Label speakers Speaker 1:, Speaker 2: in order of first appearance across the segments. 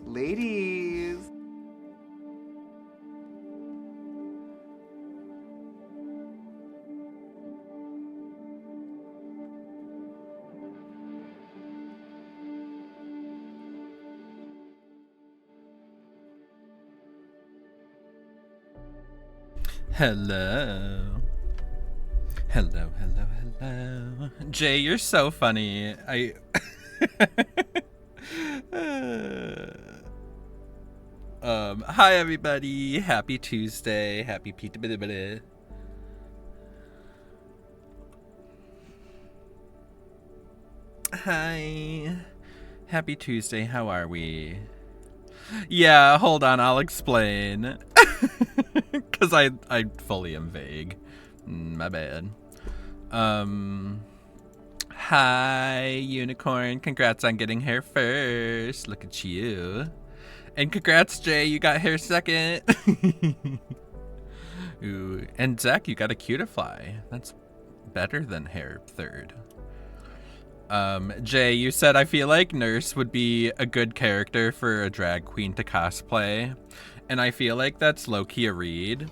Speaker 1: Ladies.
Speaker 2: Hello. Hello, hello, hello. Jay, you're so funny. Hi everybody. Happy Tuesday. Happy Pizza. Hi. Happy Tuesday. How are we? Yeah, hold on. I'll explain. Cuz I fully am vague. My bad. Hi, Unicorn. Congrats on getting hair first. Look at you. And congrats, Jay. You got hair second. Ooh. And Zach, you got a Cutify. That's better than hair third. Jay, you said I feel like Nurse would be a good character for a drag queen to cosplay. And I feel like that's low-key a read.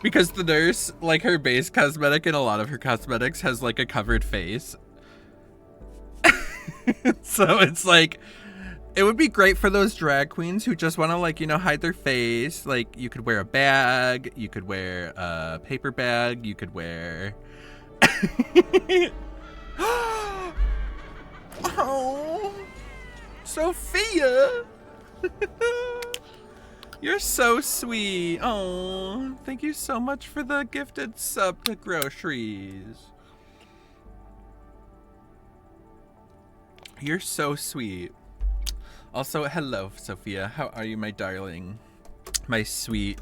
Speaker 2: Because the nurse, like her base cosmetic and a lot of her cosmetics has like a covered face. So it's like, it would be great for those drag queens who just want to like, you know, hide their face. Like you could wear a bag, you could wear a paper bag, you could wear... Oh, Sophia. You're so sweet. Oh, thank you so much for the gifted sub to groceries. You're so sweet. Also, hello, Sophia. How are you, my darling? My sweet.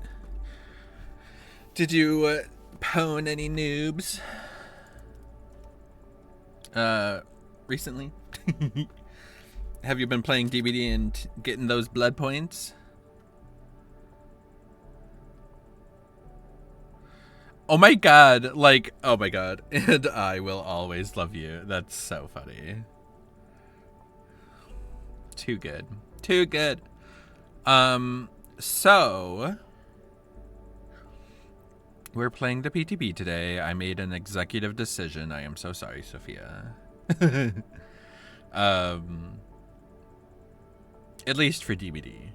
Speaker 2: Did you pwn any noobs? Recently? Have you been playing DBD and getting those blood points? Oh my god, like, oh my god. And I will always love you. That's so funny. Too good. Too good. So we're playing the PTB today. I made an executive decision. I am so sorry, Sophia. At least for DBD.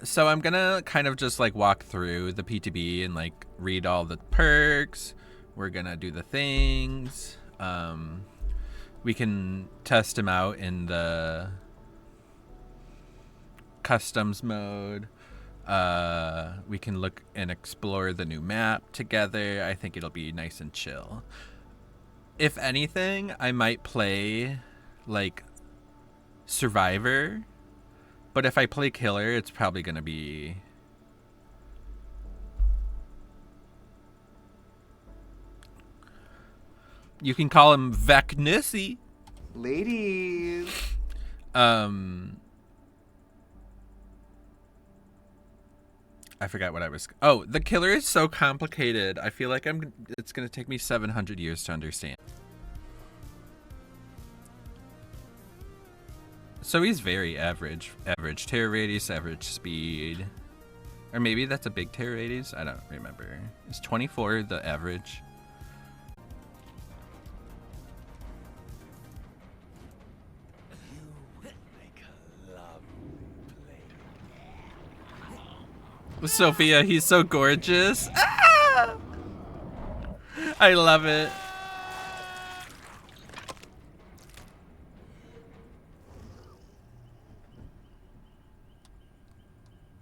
Speaker 2: So I'm gonna kind of just like walk through the PTB and like read all the perks. We're gonna do the things. We can test them out in the customs mode. We can look and explore the new map together. I think it'll be nice and chill. If anything, I might play like Survivor. But if I play Killer, it's probably going to be... You can call him Vecnissy.
Speaker 1: Ladies.
Speaker 2: I forgot what I was... Oh, the Killer is so complicated. I feel like it's going to take me 700 years to understand. So he's very average. Average tear radius, average speed. Or maybe that's a big tear radius? I don't remember. Is 24 the average? Sophia, he's so gorgeous. Ah! I love it.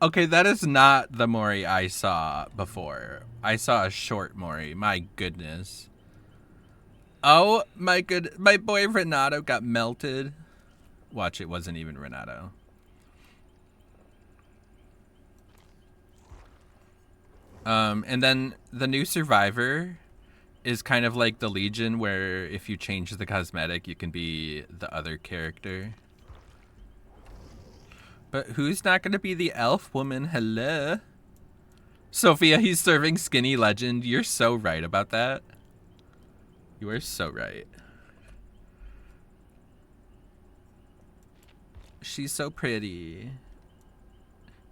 Speaker 2: Okay, that is not the Mori I saw before. I saw a short Mori. My goodness. Oh, my boy Renato got melted. Watch, it wasn't even Renato. And then the new Survivor is kind of like the Legion, where if you change the cosmetic, you can be the other character. But who's not going to be the elf woman? Hello? Sophia, he's serving Skinny Legend. You're so right about that. You are so right. She's so pretty.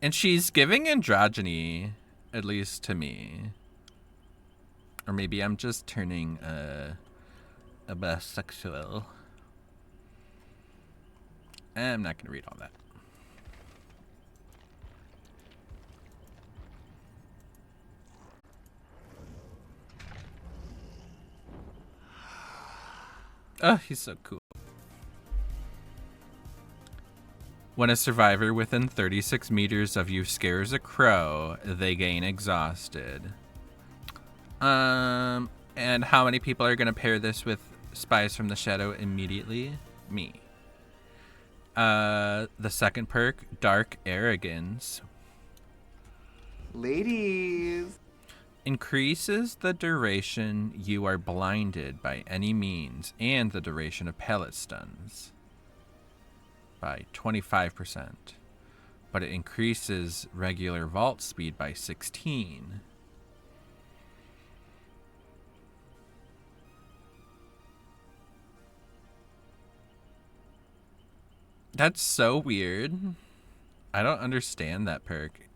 Speaker 2: And she's giving androgyny, at least to me. Or maybe I'm just turning a bisexual. I'm not going to read all that. Oh, he's so cool. When a survivor within 36 meters of you scares a crow, they gain exhausted. And how many people are going to pair this with Spies from the Shadow immediately? Me. The second perk, Dark Arrogance.
Speaker 1: Ladies.
Speaker 2: Increases the duration you are blinded by any means and the duration of pellet stuns by 25%, but it increases regular vault speed by 16. That's so weird. I don't understand that perk.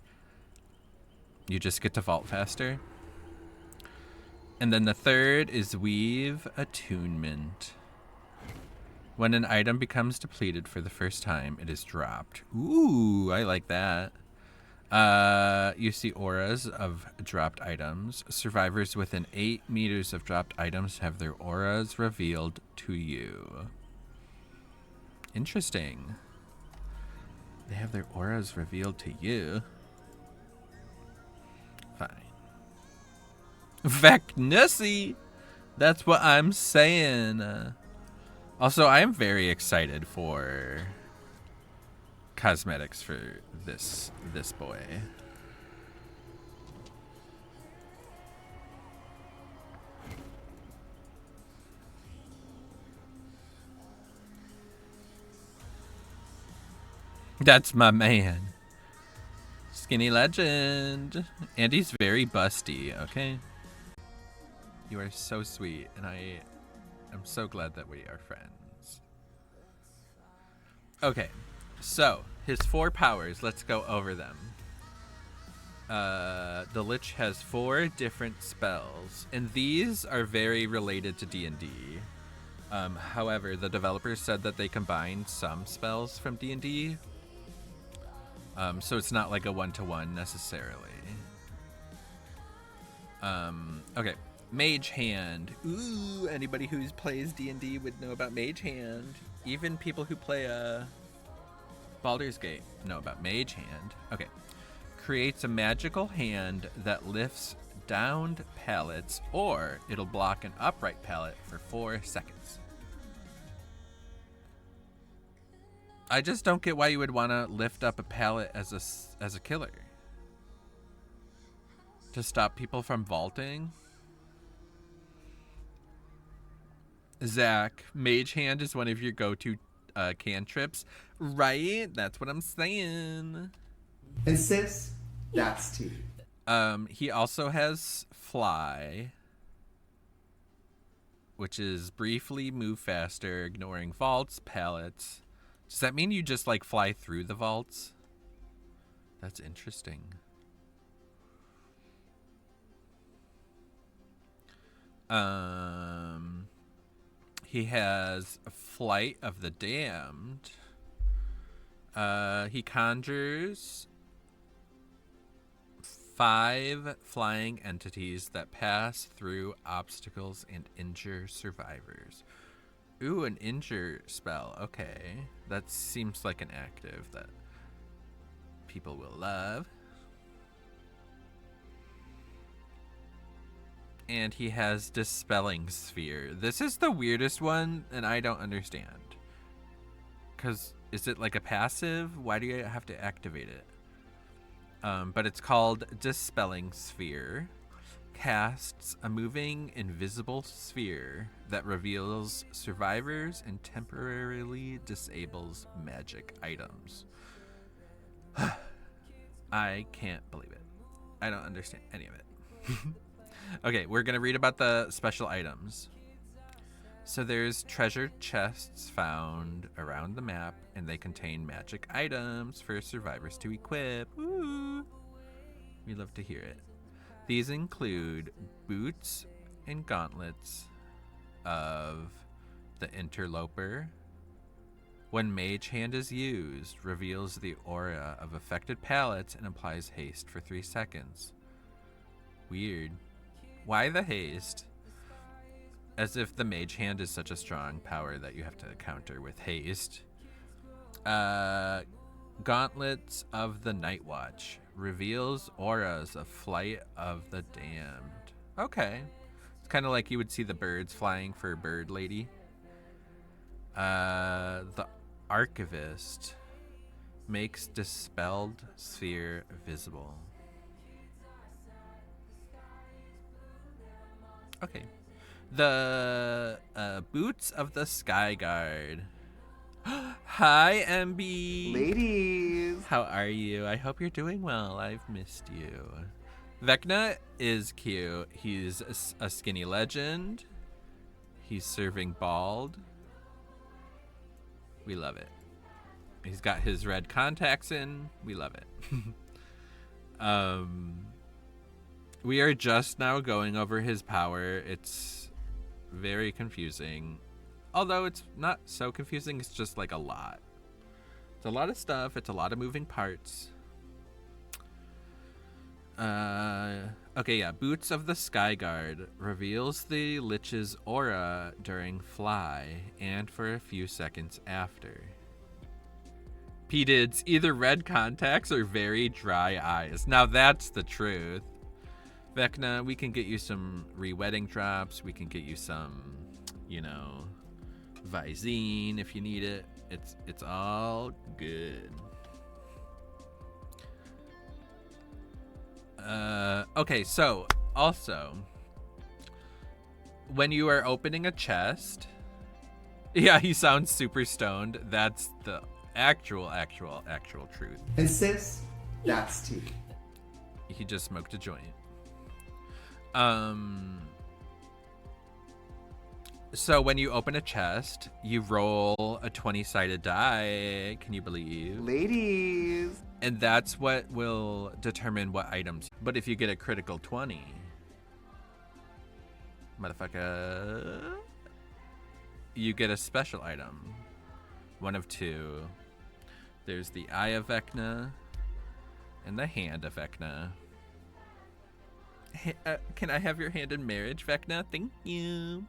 Speaker 2: You just get to vault faster. And then the third is Weave Attunement. When an item becomes depleted for the first time, it is dropped. Ooh, I like that. You see auras of dropped items. Survivors within 8 meters of dropped items have their auras revealed to you. Interesting. They have their auras revealed to you. Fine. Vecnussi! That's what I'm saying. Also, I am very excited for cosmetics for this boy. That's my man. Skinny Legend. And he's very busty, okay? You are so sweet, and I am so glad that we are friends. Okay, so his 4 powers, let's go over them. The Lich has 4 different spells, and these are very related to D&D. However, the developers said that they combined some spells from D&D, so it's not like a one-to-one necessarily. Okay, Mage Hand. Ooh, anybody who plays D&D would know about Mage Hand. Even people who play Baldur's Gate know about Mage Hand. Okay, creates a magical hand that lifts downed pallets, or it'll block an upright pallet for 4 seconds. I just don't get why you would want to lift up a pallet as a killer. To stop people from vaulting? Zach, Mage Hand is one of your go-to cantrips, right? That's what I'm saying.
Speaker 1: And sis, that's tea.
Speaker 2: He also has Fly, which is briefly move faster, ignoring vaults, pallets. Does that mean you just like fly through the vaults? That's interesting. He has Flight of the Damned. He conjures 5 flying entities that pass through obstacles and injure survivors. Ooh, an injure spell. Okay. That seems like an active that people will love. And he has Dispelling Sphere. This is the weirdest one, and I don't understand. Because is it like a passive? Why do you have to activate it? But it's called Dispelling Sphere. Casts a moving invisible sphere that reveals survivors and temporarily disables magic items. I can't believe it. I don't understand any of it. Okay, we're going to read about the special items. So there's treasure chests found around the map, and they contain magic items for survivors to equip. Ooh. We love to hear it. These include boots and gauntlets of the Interloper. When Mage Hand is used, reveals the aura of affected pallets and applies haste for 3 seconds. Weird. Why the haste? As if the Mage Hand is such a strong power that you have to counter with haste. Gauntlets of the Night Watch. Reveals auras of Flight of the Damned. Okay. It's kind of like you would see the birds flying for Bird Lady. The Archivist. Makes Dispelled Sphere visible. Okay. The Boots of the Sky Guard. Hi, MB.
Speaker 1: Ladies.
Speaker 2: How are you? I hope you're doing well. I've missed you. Vecna is cute. He's a skinny legend. He's serving bald. We love it. He's got his red contacts in. We love it. We are just now going over his power. It's very confusing. Although it's not so confusing, it's just like a lot. It's a lot of stuff. It's a lot of moving parts. Okay, yeah. Boots of the Sky Guard reveals the Lich's aura during fly and for a few seconds after. P-Did's either red contacts or very dry eyes. Now that's the truth. Vecna, we can get you some re-wetting drops. We can get you some, you know, Visine if you need it. It's all good. Okay, so also when you are opening a chest, yeah, he sounds super stoned. That's the actual truth.
Speaker 1: And sis, that's tea.
Speaker 2: He just smoked a joint. So when you open a chest, you roll a 20-sided die. Can you believe?
Speaker 1: Ladies.
Speaker 2: And that's what will determine what items. But if you get a critical 20, motherfucker, you get a special item. One of two. There's the Eye of Vecna and the Hand of Vecna. Can I have your hand in marriage, Vecna? Thank you.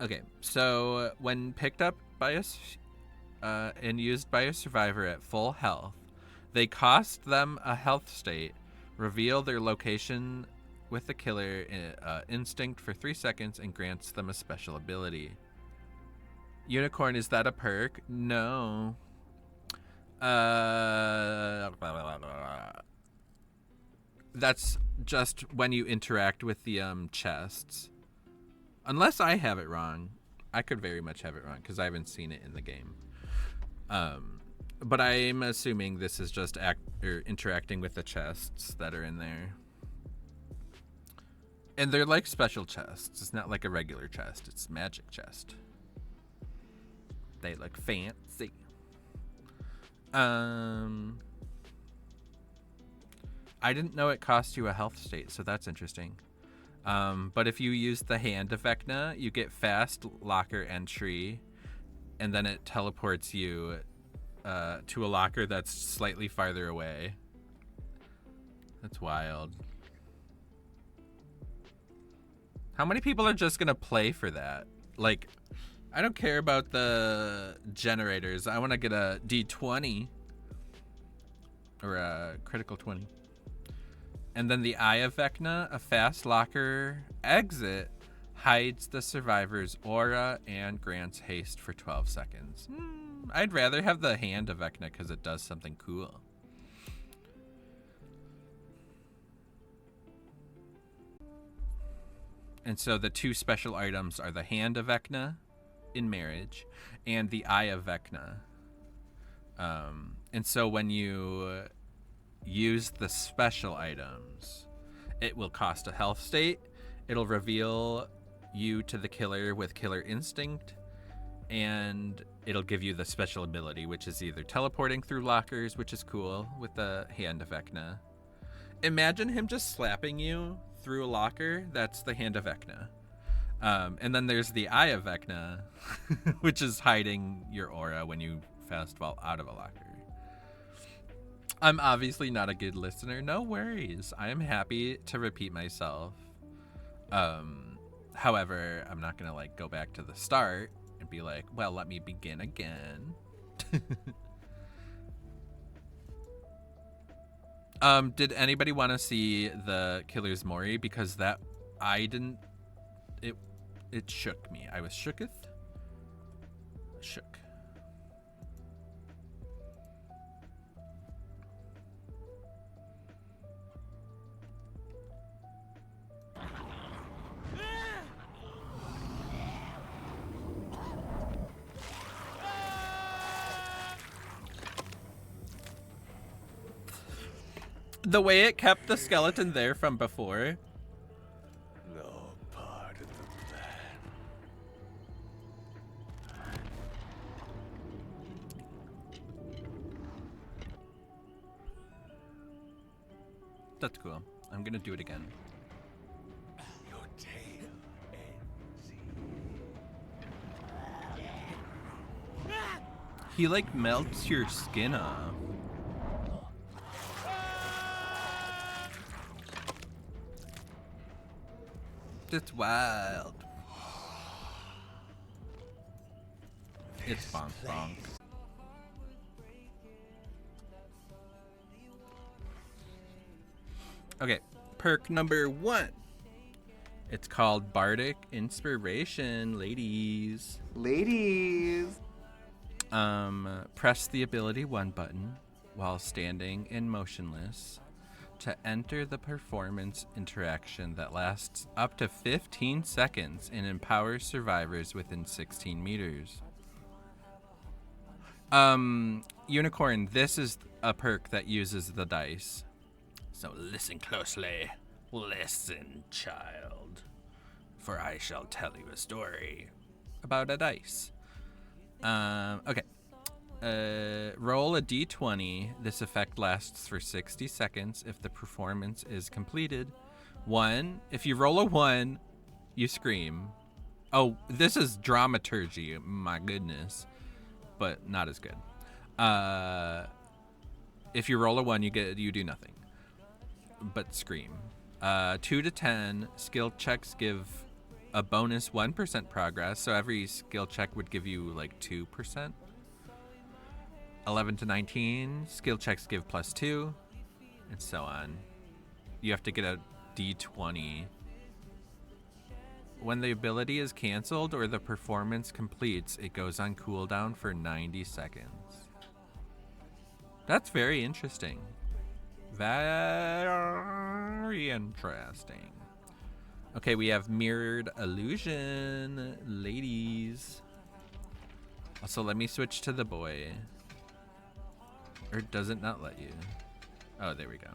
Speaker 2: Okay, so when picked up by us and used by a survivor at full health, they cost them a health state, reveal their location with the killer instinct for 3 seconds, and grants them a special ability. Unicorn, is that a perk? No. That's just when you interact with the chests. Unless I have it wrong. I could very much have it wrong because I haven't seen it in the game. But I'm assuming this is just interacting with the chests that are in there. And they're like special chests. It's not like a regular chest. It's magic chest. They look fancy. I didn't know it cost you a health state, so that's interesting. But if you use the Hand of Vecna, you get fast locker entry, and then it teleports you to a locker that's slightly farther away. That's wild. How many people are just gonna play for that? Like, I don't care about the generators. I want to get a D20 or a critical 20. And then the Eye of Vecna, a fast locker exit, hides the survivor's aura and grants haste for 12 seconds. I'd rather have the Hand of Vecna because it does something cool. And so the two special items are the Hand of Vecna in marriage and the Eye of Vecna. And so when you use the special items, it will cost a health state. It'll reveal you to the killer with Killer Instinct, and it'll give you the special ability, which is either teleporting through lockers, which is cool with the Hand of Vecna. Imagine him just slapping you through a locker. That's the Hand of Vecna. And then there's the Eye of Vecna, which is hiding your aura when you fast fall out of a locker. I'm obviously not a good listener. No worries. I am happy to repeat myself. However, I'm not gonna like go back to the start and be like, well, let me begin again. Did anybody want to see the Killer's Mori? Because that I didn't. It shook me. I was shooketh. Shook. The way it kept the skeleton there from before.
Speaker 3: No part of the plan.
Speaker 2: That's cool. I'm gonna do it again.
Speaker 3: Your tail ends here.
Speaker 2: He like melts your skin off. It's wild. It's bonk bonk. Okay, perk number 1. It's called Bardic Inspiration, ladies.
Speaker 1: Ladies.
Speaker 2: Press the ability 1 button while standing and motionless to enter the performance interaction that lasts up to 15 seconds and empowers survivors within 16 meters. Unicorn, this is a perk that uses the dice. So listen closely. Listen, child. For I shall tell you a story about a dice. Okay. Roll a d20. This effect lasts for 60 seconds if the performance is completed. 1. If you roll a 1, you scream. Oh, this is dramaturgy. My goodness. But not as good. If you roll a 1, you do nothing. But scream. 2 to 10, skill checks give a bonus 1% progress. So every skill check would give you like 2%. 11 to 19, skill checks give +2, and so on. You have to get a d20. When the ability is canceled or the performance completes, it goes on cooldown for 90 seconds. That's very interesting. Very interesting. Okay, we have Mirrored Illusion, ladies. Also, let me switch to the boy. Or does it not let you? Oh, there we go.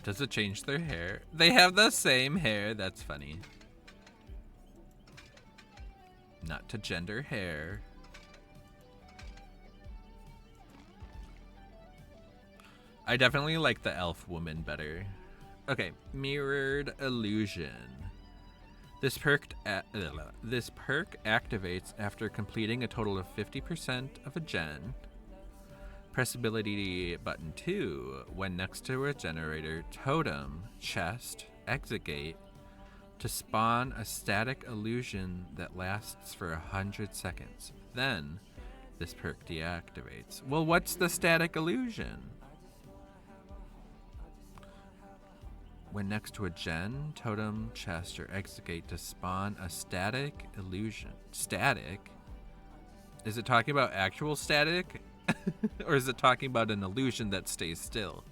Speaker 2: Does it change their hair? They have the same hair. That's funny. Not to gender hair. I definitely like the elf woman better. Okay, Mirrored Illusion. This perk activates after completing a total of 50% of a gen. Press ability button 2 when next to a generator, totem, chest, exit gate to spawn a static illusion that lasts for 100 seconds. Then this perk deactivates. Well, what's the static illusion? When next to a gen, totem, chest, or exit gate to spawn a static illusion. Static? Is it talking about actual static? Or is it talking about an illusion that stays still?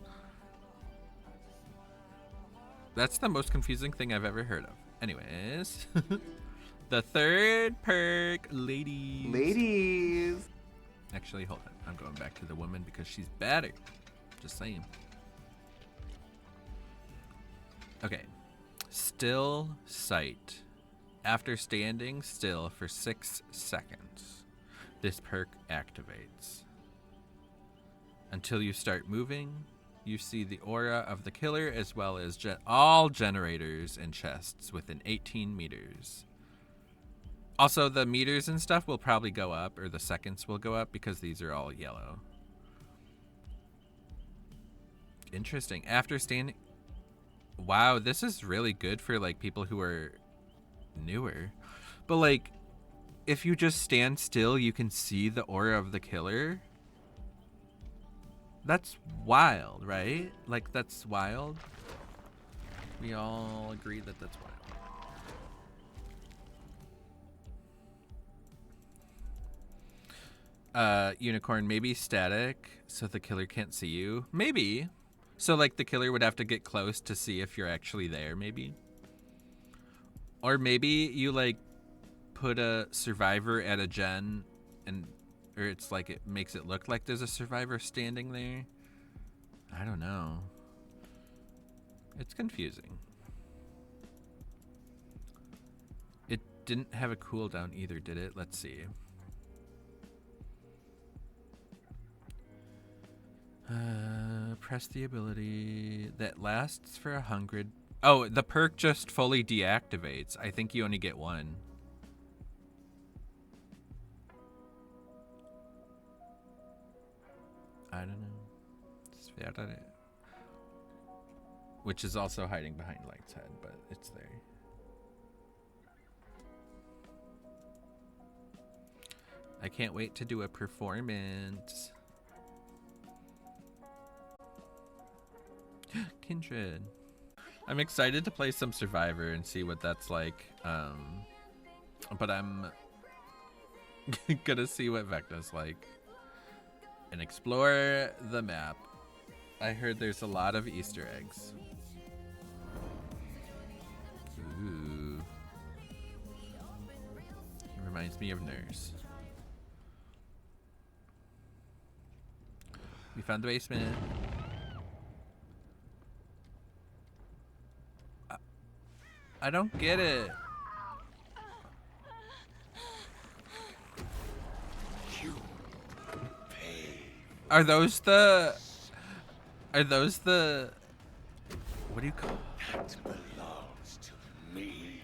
Speaker 2: That's the most confusing thing I've ever heard of. Anyways. The third perk, ladies.
Speaker 1: Ladies.
Speaker 2: Actually, hold on. I'm going back to the woman because she's better. Just saying. Okay. Still sight. After standing still for 6 seconds, this perk activates. Until you start moving, you see the aura of the killer as well as all generators and chests within 18 meters. Also, the meters and stuff will probably go up, or the seconds will go up because these are all yellow. Interesting. After standing... Wow, this is really good for like people who are newer. But like, if you just stand still, you can see the aura of the killer. That's wild, right? Like, that's wild. We all agree that that's wild. Unicorn, maybe static so the killer can't see you. Maybe. So like the killer would have to get close to see if you're actually there, maybe. Or maybe you like put a survivor at a gen and or it's like it makes it look like there's a survivor standing there. I don't know. It's confusing. It didn't have a cooldown either, did it? Let's see. Press the ability that lasts for 100. Oh, the perk just fully deactivates. I think you only get one. I don't know. Which is also hiding behind Light's head, but it's there. I can't wait to do a performance. Kindred. I'm excited to play some Survivor and see what that's like. But I'm gonna see what Vecna's like and explore the map. I heard there's a lot of Easter eggs. Ooh. He reminds me of Nurse. We found the basement. I don't get it. Are those the... What do you call...
Speaker 3: That belongs to me.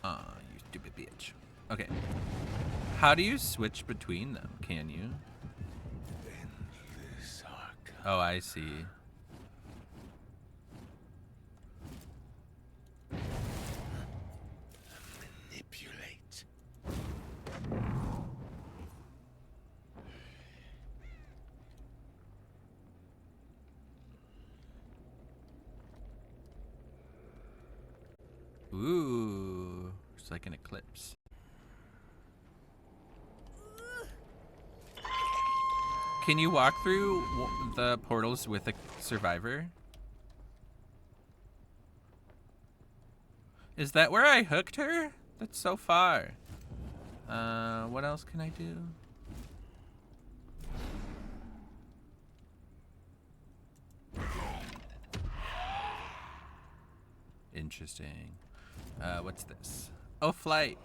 Speaker 2: Aw, you stupid bitch. Okay. How do you switch between them? Can you?
Speaker 3: Endless archive.
Speaker 2: Oh, I see.
Speaker 3: Manipulate.
Speaker 2: Ooh. It's like an eclipse. Can you walk through the portals with a survivor? Is that where I hooked her? That's so far. What else can I do? Interesting. What's this? Oh, flight.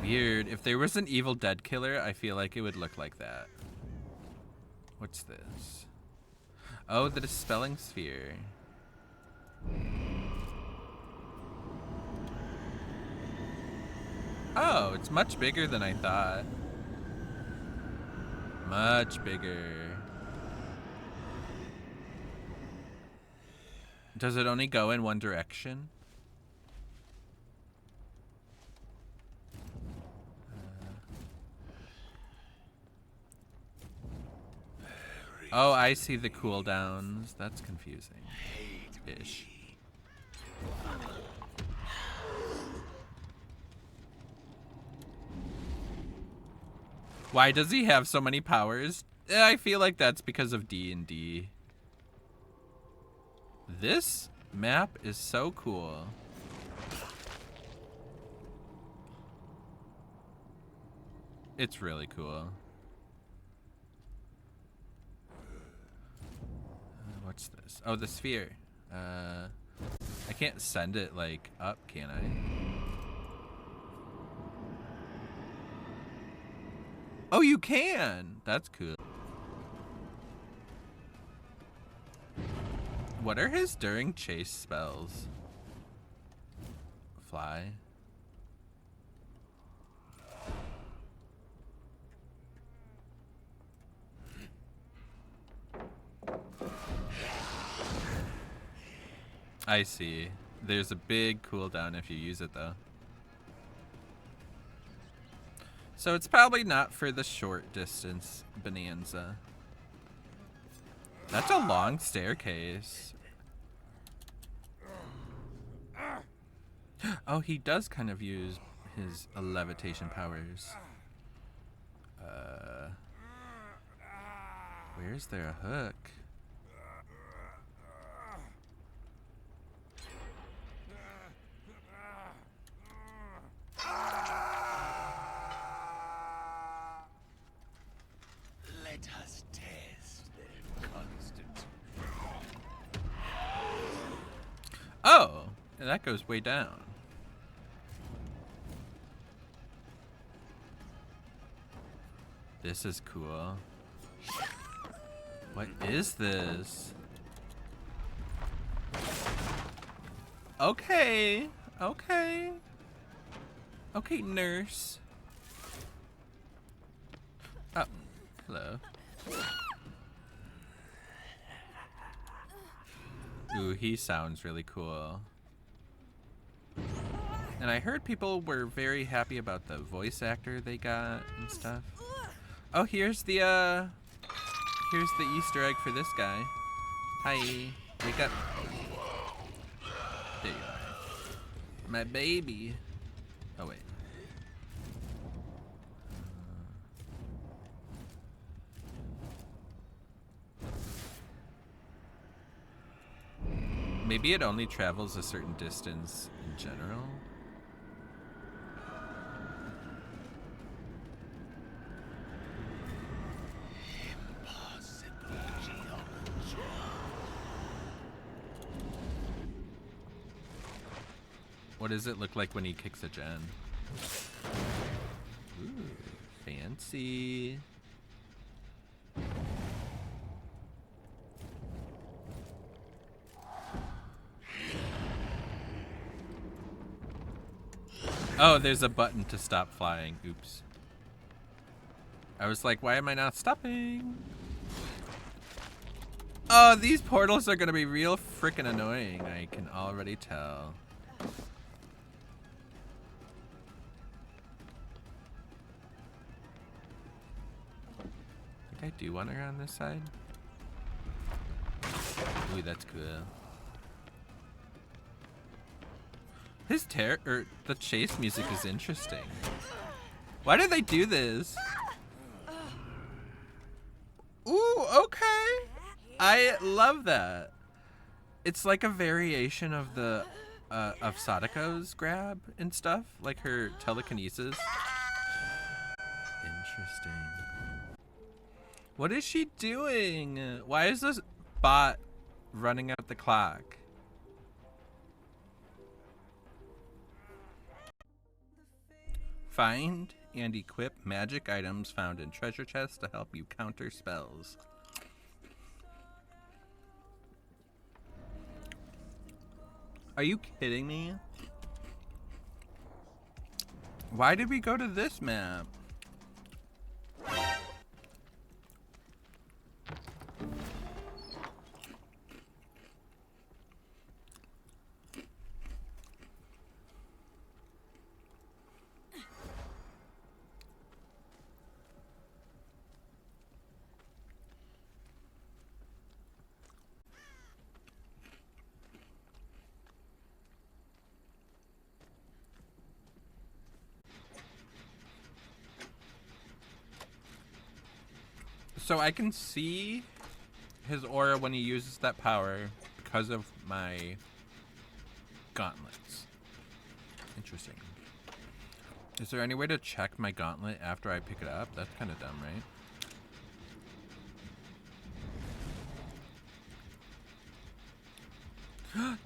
Speaker 2: Weird. If there was an Evil Dead killer, I feel like it would look like that. What's this? Oh, the Dispelling Sphere. Oh, it's much bigger than I thought. Much bigger. Does it only go in one direction? Oh, I see the cooldowns. That's confusing. Ish. Why does he have so many powers? I feel like that's because of D&D. This map is so cool. It's really cool. What's this? Oh, the sphere. I can't send it like up, can I? Oh, you can. That's cool. What are his during chase spells? Fly. I see. There's a big cooldown if you use it though. So it's probably not for the short distance bonanza. That's a long staircase. Oh, he does kind of use his levitation powers. Where's there a hook?
Speaker 3: Let us test their constitution.
Speaker 2: Oh, that goes way down. This is cool. What is this? Okay, okay. Okay, nurse. Oh, hello. Ooh, he sounds really cool. And I heard people were very happy about the voice actor they got and stuff. Oh, here's the Easter egg for this guy. Hi, wake up. There you are. My baby. Oh, wait. Maybe it only travels a certain distance in general. What does it look like when he kicks a gen? Ooh, fancy. Oh, there's a button to stop flying. Oops. I was like, why am I not stopping? Oh, these portals are gonna be real freaking annoying. I can already tell. I do want her on this side. Ooh, that's cool. His the chase music is interesting. Why did they do this? Ooh, okay. I love that. It's like a variation of the of Sadako's grab and stuff, like her telekinesis. Interesting. What is she doing? Why is this bot running out the clock? Find and equip magic items found in treasure chests to help you counter spells. Are you kidding me? Why did we go to this map? So I can see his aura when he uses that power because of my gauntlets. Interesting. Is there any way to check my gauntlet after I pick it up? That's kind of dumb, right?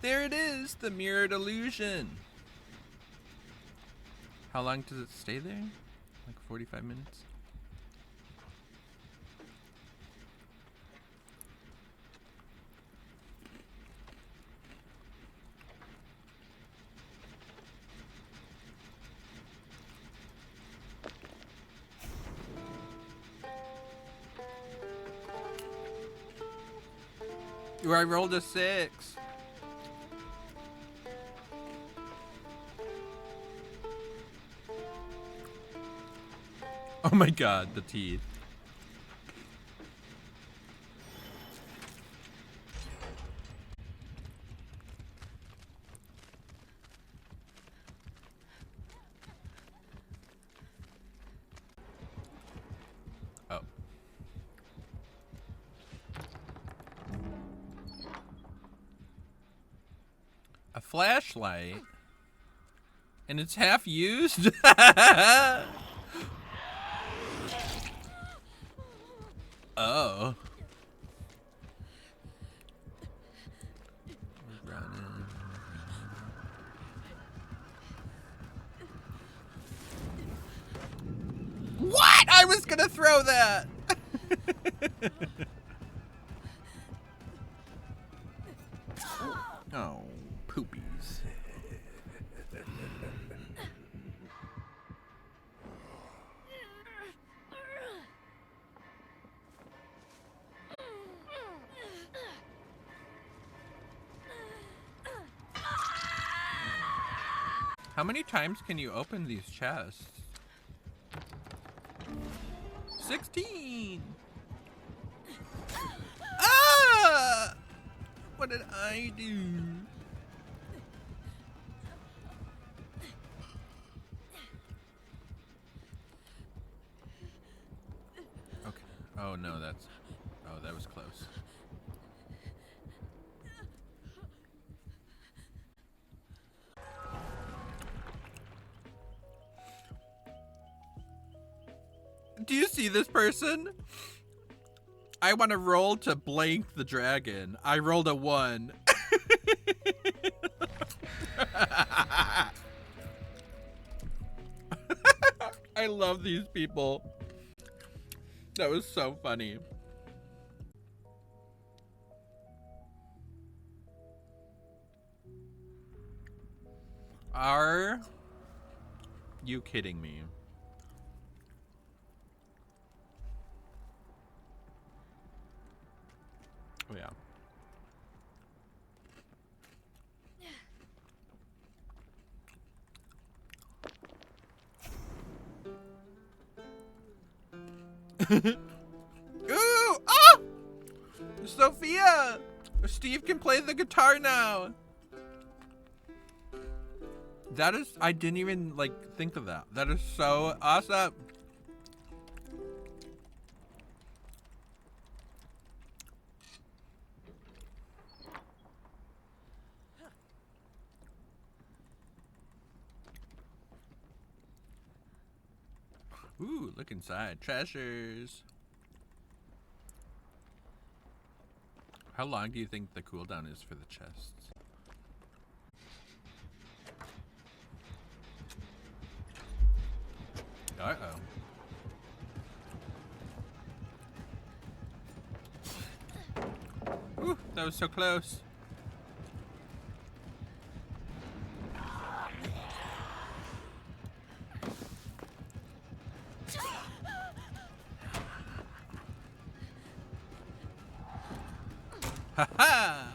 Speaker 2: There it is! The mirrored illusion! How long does it stay there? Like 45 minutes? Where I rolled a 6. Oh my god, the teeth. Oh. A flashlight? And it's half used? Oh. What? I was gonna throw that! Oh, poopies. How many times can you open these chests? 16! Ah! What did I do? Okay. Oh no, that's... Oh, that was close. Do you see this person? I want to roll to blank the dragon. I rolled a 1. I love these people. That was so funny. Are you kidding me? Oh yeah. Ooh! Ah! Sophia! Steve can play the guitar now. That is, I didn't even like think of that. That is so awesome. Ooh, look inside. Treasures. How long do you think the cooldown is for the chests? Uh-oh. Ooh, that was so close. Ha ha!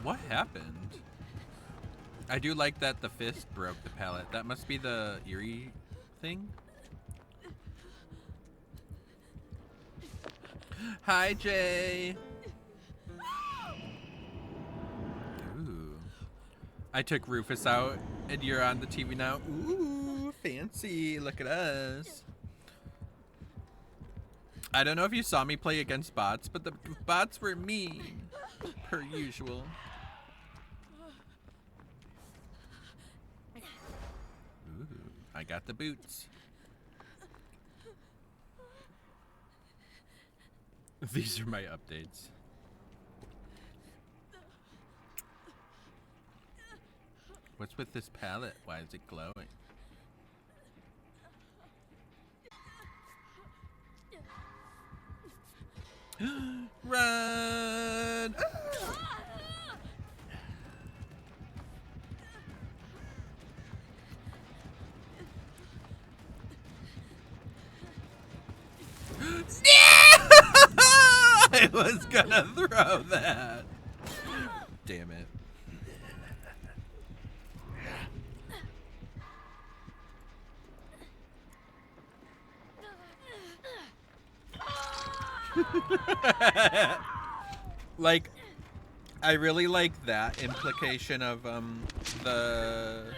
Speaker 2: What happened? I do like that the fist broke the pallet. That must be the eerie thing. Hi, Jay. Ooh. I took Rufus out and you're on the TV now. Ooh, fancy. Look at us. I don't know if you saw me play against bots, but the bots were mean, per usual. Ooh, I got the boots. These are my updates. What's with this palette? Why is it glowing? Run! I was gonna throw that. Damn it. Like, I really like that implication of the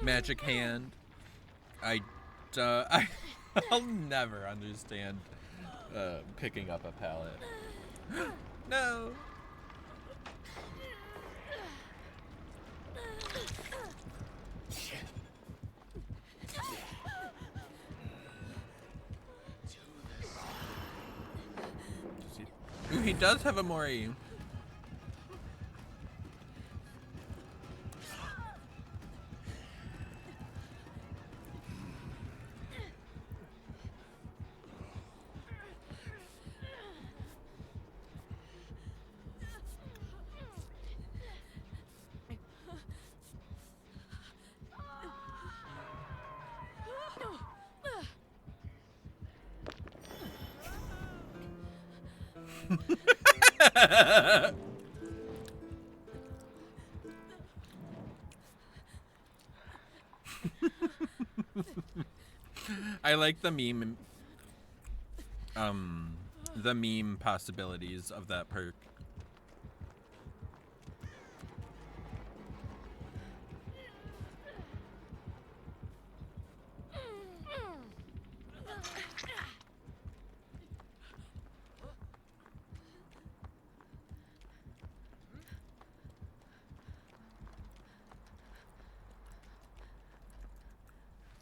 Speaker 2: magic hand. I'll never understand picking up a pallet. No. Ooh, he does have a Mori. I like the meme possibilities of that perk.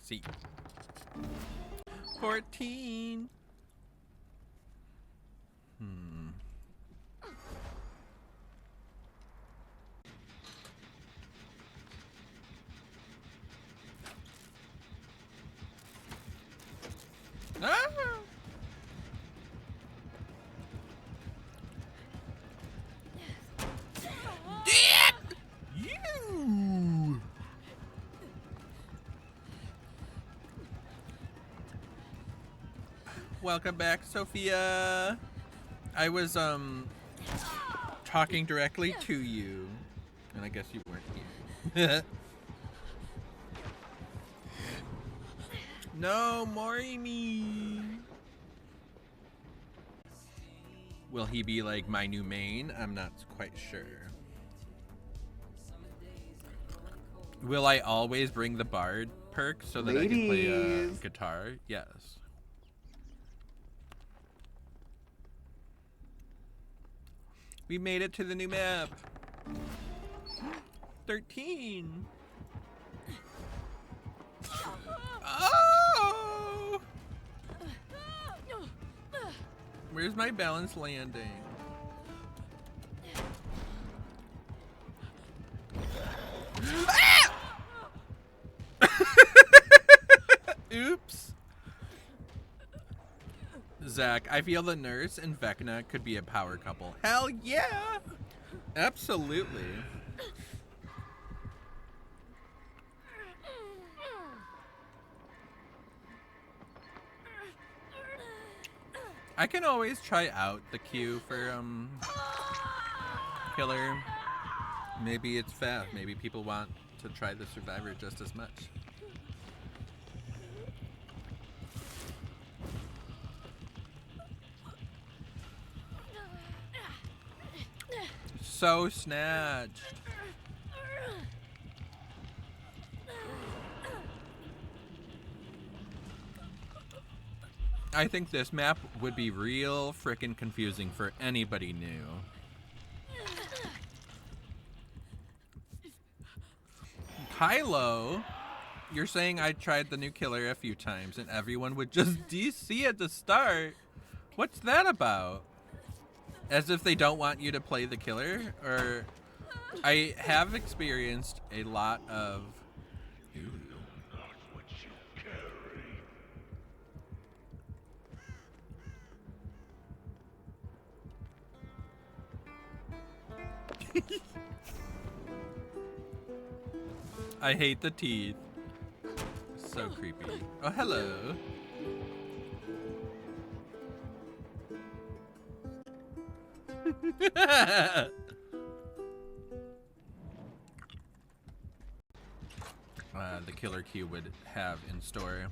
Speaker 2: See. 14. Ah! Damn you! Welcome back, Sophia. I was talking directly to you, and I guess you weren't here. No, Mori me. Will he be like my new main? I'm not quite sure. Will I always bring the bard perk so that I can play
Speaker 1: Ladies.
Speaker 2: guitar? Yes. We made it to the new map. 13. Oh! Where's my balance landing? Ah! Oops. Zach, I feel the nurse and Vecna could be a power couple. Hell yeah! Absolutely. I can always try out the queue for killer. Maybe it's fast. Maybe people want to try the survivor just as much. So snatched. I think this map would be real frickin' confusing for anybody new. Kylo, you're saying I tried the new killer a few times and everyone would just DC at the start. What's that about? As if they don't want you to play the killer? Or I have experienced a lot of... Ooh. I hate the teeth. So creepy. Oh, hello. The killer Q would have in store.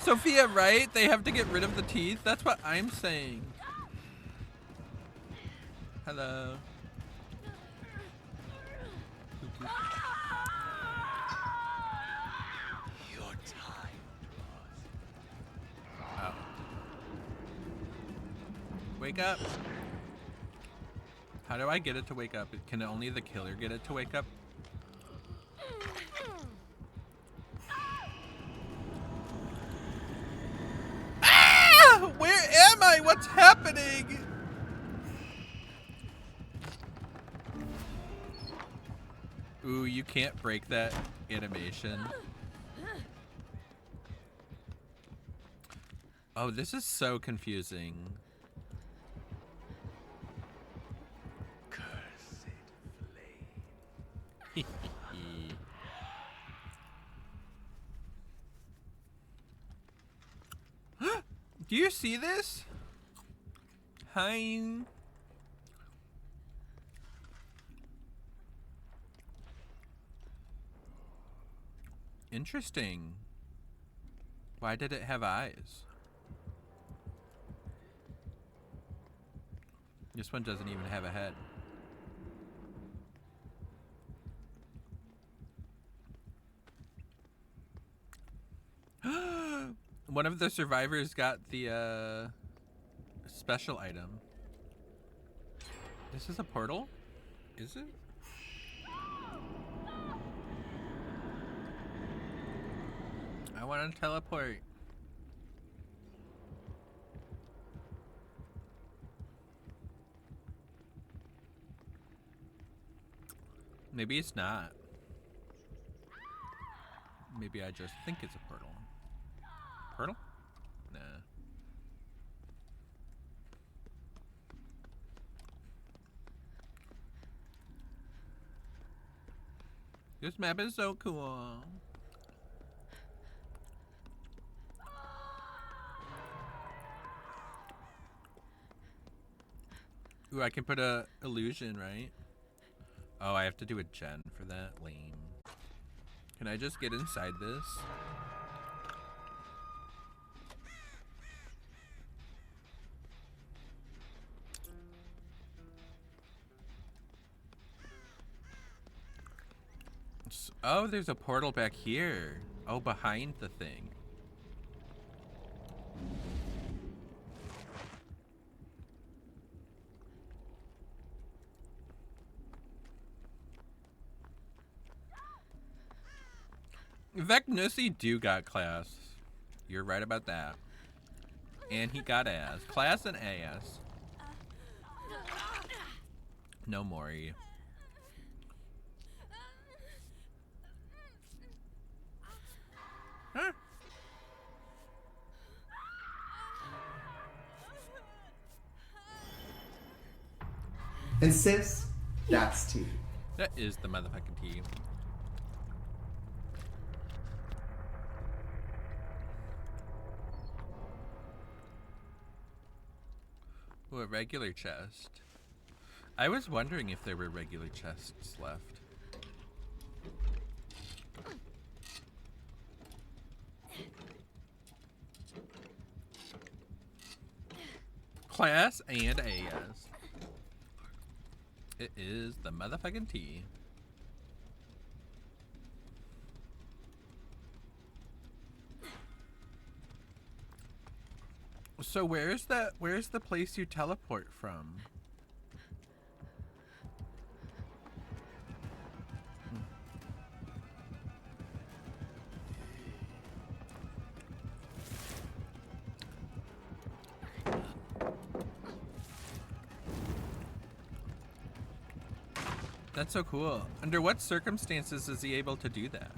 Speaker 2: Sophia, right? They have to get rid of the teeth? That's what I'm saying. Hello.
Speaker 3: Your time.
Speaker 2: Oh. Wake up. How do I get it to wake up? Can only the killer get it to wake up? Ah! Where am I? What's happening? Ooh, you can't break that animation. Oh, this is so confusing.
Speaker 3: Cursed flame.
Speaker 2: Do you see this? Hi. Interesting. Why did it have eyes? This one doesn't even have a head. One of the survivors got the special item. This is a portal? Is it? I want to teleport. Maybe it's not. Maybe I just think it's a portal. Portal? Nah. This map is so cool. Ooh, I can put a illusion, right? Oh, I have to do a gen for that. Lame. Can I just get inside this? Oh, there's a portal back here. Oh, behind the thing. Vecnussy do got class. You're right about that. And he got ass. Class and ass. No Mori. Huh?
Speaker 4: And sis, that's tea.
Speaker 2: That is the motherfucking tea. Ooh, a regular chest. I was wondering if there were regular chests left. Class and AS. It is the motherfucking tea. So where's the place you teleport from? That's so cool. Under what circumstances is he able to do that?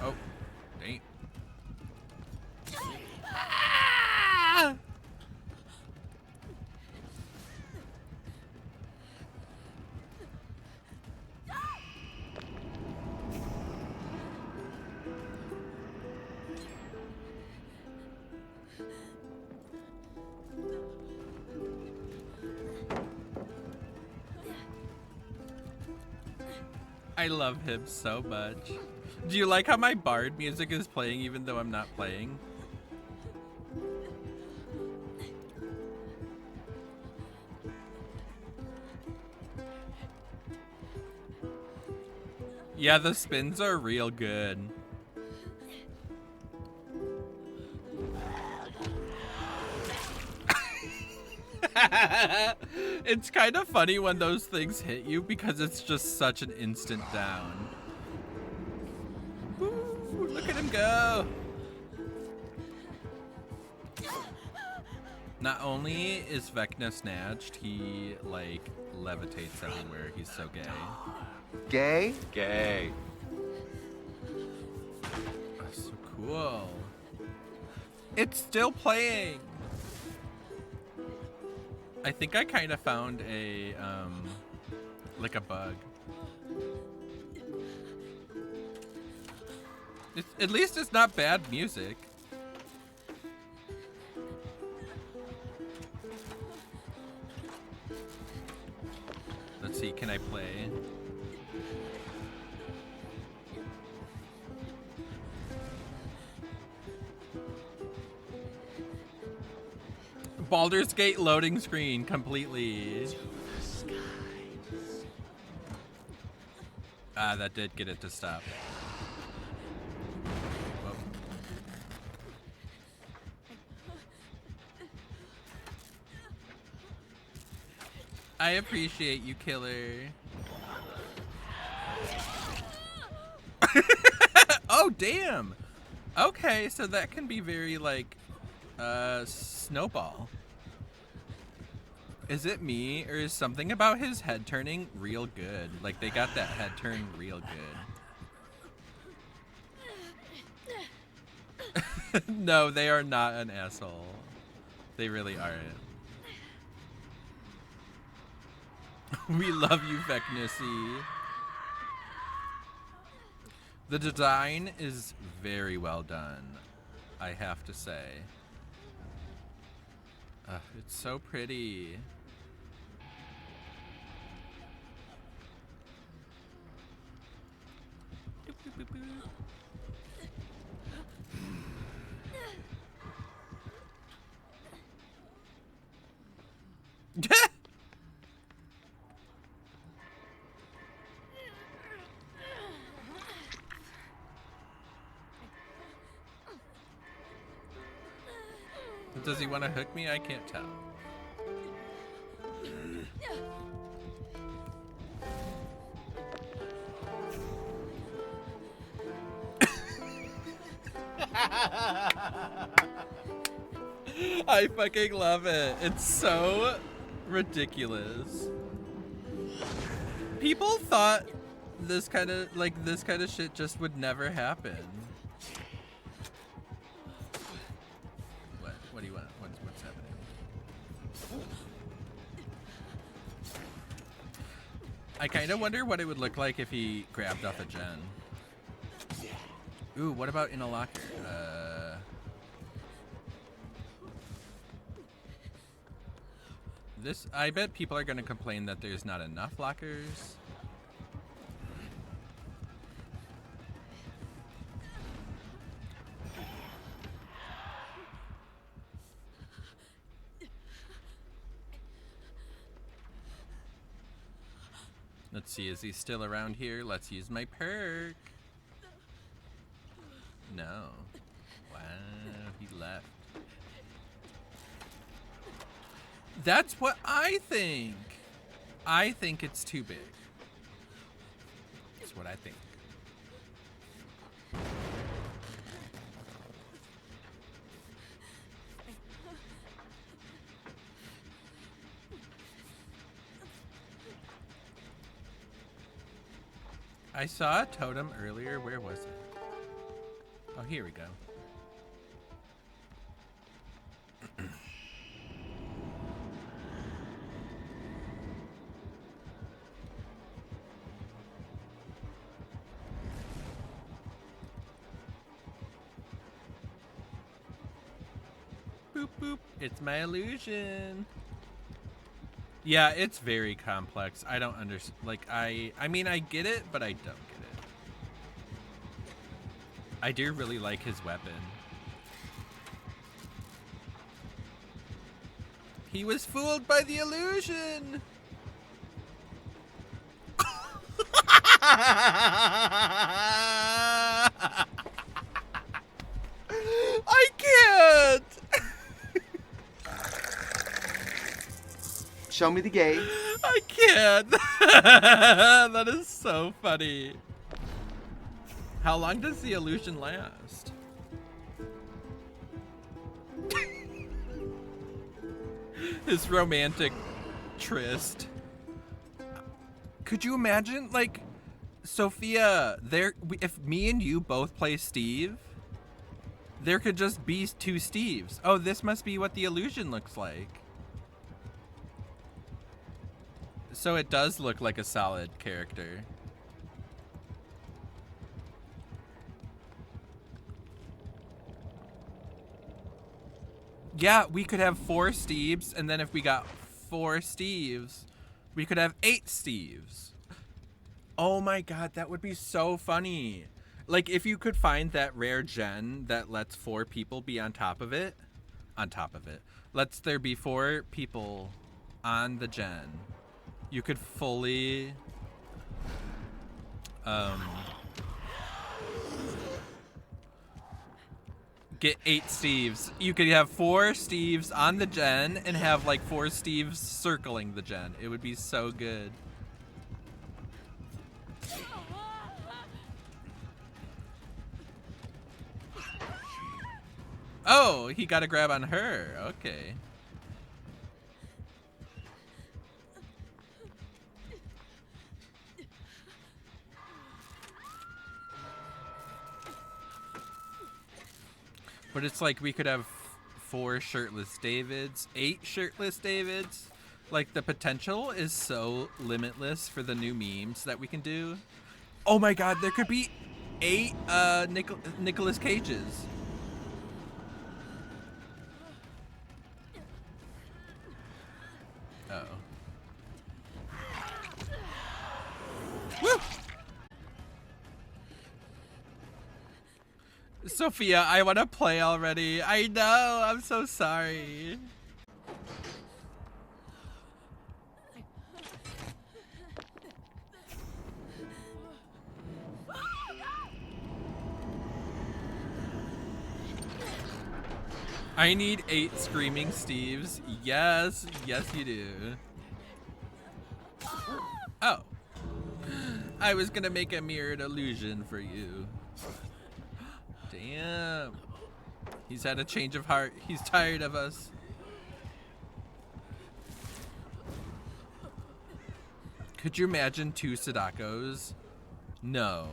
Speaker 2: Oh, dang. Ah! I love him so much. Do you like how my bard music is playing even though I'm not playing? Yeah, the spins are real good. It's kind of funny when those things hit you because it's just such an instant down. Woo, look at him go. Not only is Vecna snatched, he like levitates everywhere. He's so gay.
Speaker 1: Gay?
Speaker 3: Gay.
Speaker 2: That's so cool. It's still playing. I think I kind of found a like a bug. At least it's not bad music. Let's see, can I play? Baldur's Gate loading screen completely. Ah, that did get it to stop. Whoa. I appreciate you, killer. Oh, damn. Okay, so that can be very like Snowball. Is it me, or is something about his head turning real good? Like, they got that head turn real good. No, they are not an asshole. They really aren't. We love you, Vecnissy. The design is very well done, I have to say. It's so pretty. Does he want to hook me? I can't tell. I fucking love it. It's so ridiculous. People thought this kind of shit just would never happen. What do you want? What's happening? I kind of wonder what it would look like if he grabbed off a gen. Ooh, what about in a locker? I bet people are gonna complain that there's not enough lockers. Let's see, is he still around here? Let's use my perk. No. Wow, he left. That's what I think. I think it's too big. That's what I think. I saw a totem earlier. Where was it? Oh, here we go. Boop, boop. It's my illusion. Yeah, it's very complex. I don't understand. Like, I mean, I get it, but I don't get it. I do really like his weapon. He was fooled by the illusion. I can't.
Speaker 4: Show me the gate.
Speaker 2: I can't. That is so funny. How long does the illusion last? His romantic tryst. Could you imagine, like, Sophia, if me and you both play Steve, there could just be two Steves. Oh, this must be what the illusion looks like. So it does look like a solid character. Yeah, we could have 4 Steves, and then if we got 4 Steves, we could have 8 Steves. Oh my god, that would be so funny. Like, if you could find that rare gen that lets 4 people be on top of it. Lets there be 4 people on the gen. You could fully get 8 Steves. You could have 4 Steves on the gen and have like 4 Steves circling the gen. It would be so good. Oh, he got a grab on her. Okay. But it's like we could have 4 shirtless Davids, 8 shirtless Davids. Like, the potential is so limitless for the new memes that we can do. Oh my god, there could be 8 Nicolas Cages. Uh-oh. Woo! Sophia, I want to play already. I know, I'm so sorry. I need 8 screaming Steves. Yes, yes you do. Oh. I was gonna make a mirrored illusion for you. Damn. He's had a change of heart. He's tired of us. Could you imagine 2 Sadakos? No.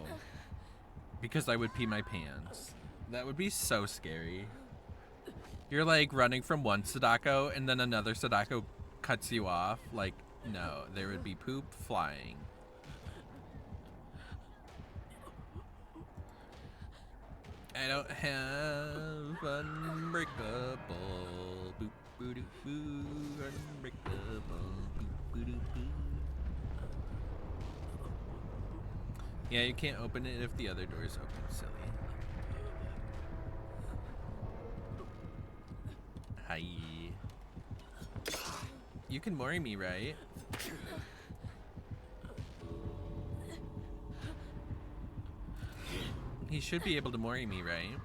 Speaker 2: Because I would pee my pants. That would be so scary. You're like running from one Sadako and then another Sadako cuts you off. Like, no, there would be poop flying. I don't have unbreakable. Boop, boo, doo, boo, unbreakable. Boop, boo, doo, boo. Yeah, you can't open it if the other door's open, silly. Hi. You can Mori me, right? He should be able to mori me, right?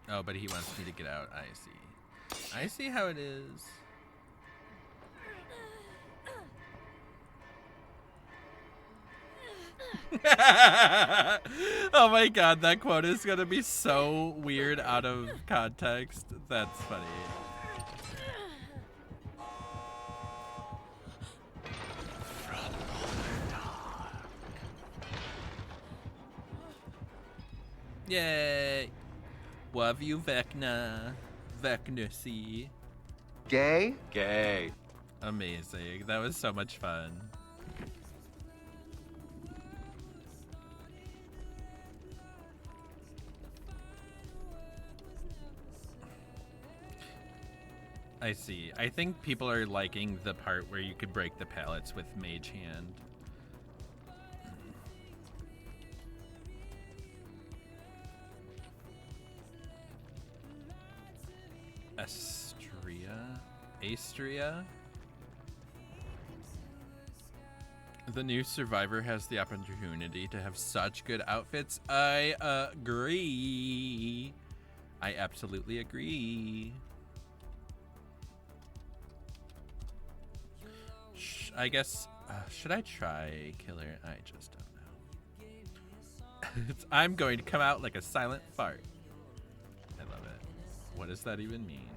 Speaker 2: Oh, but he wants me to get out. I see. I see how it is. Oh my god, that quote is gonna be so weird out of context. That's funny. Yay! Love you, Vecna. Vecna C.
Speaker 1: Gay?
Speaker 3: Gay.
Speaker 2: Amazing. That was so much fun. I see. I think people are liking the part where you could break the pallets with Mage Hand. Astria? The new survivor has the opportunity to have such good outfits. I agree. I absolutely agree. I guess, should I try Killer? I just don't know. I'm going to come out like a silent fart. I love it. What does that even mean?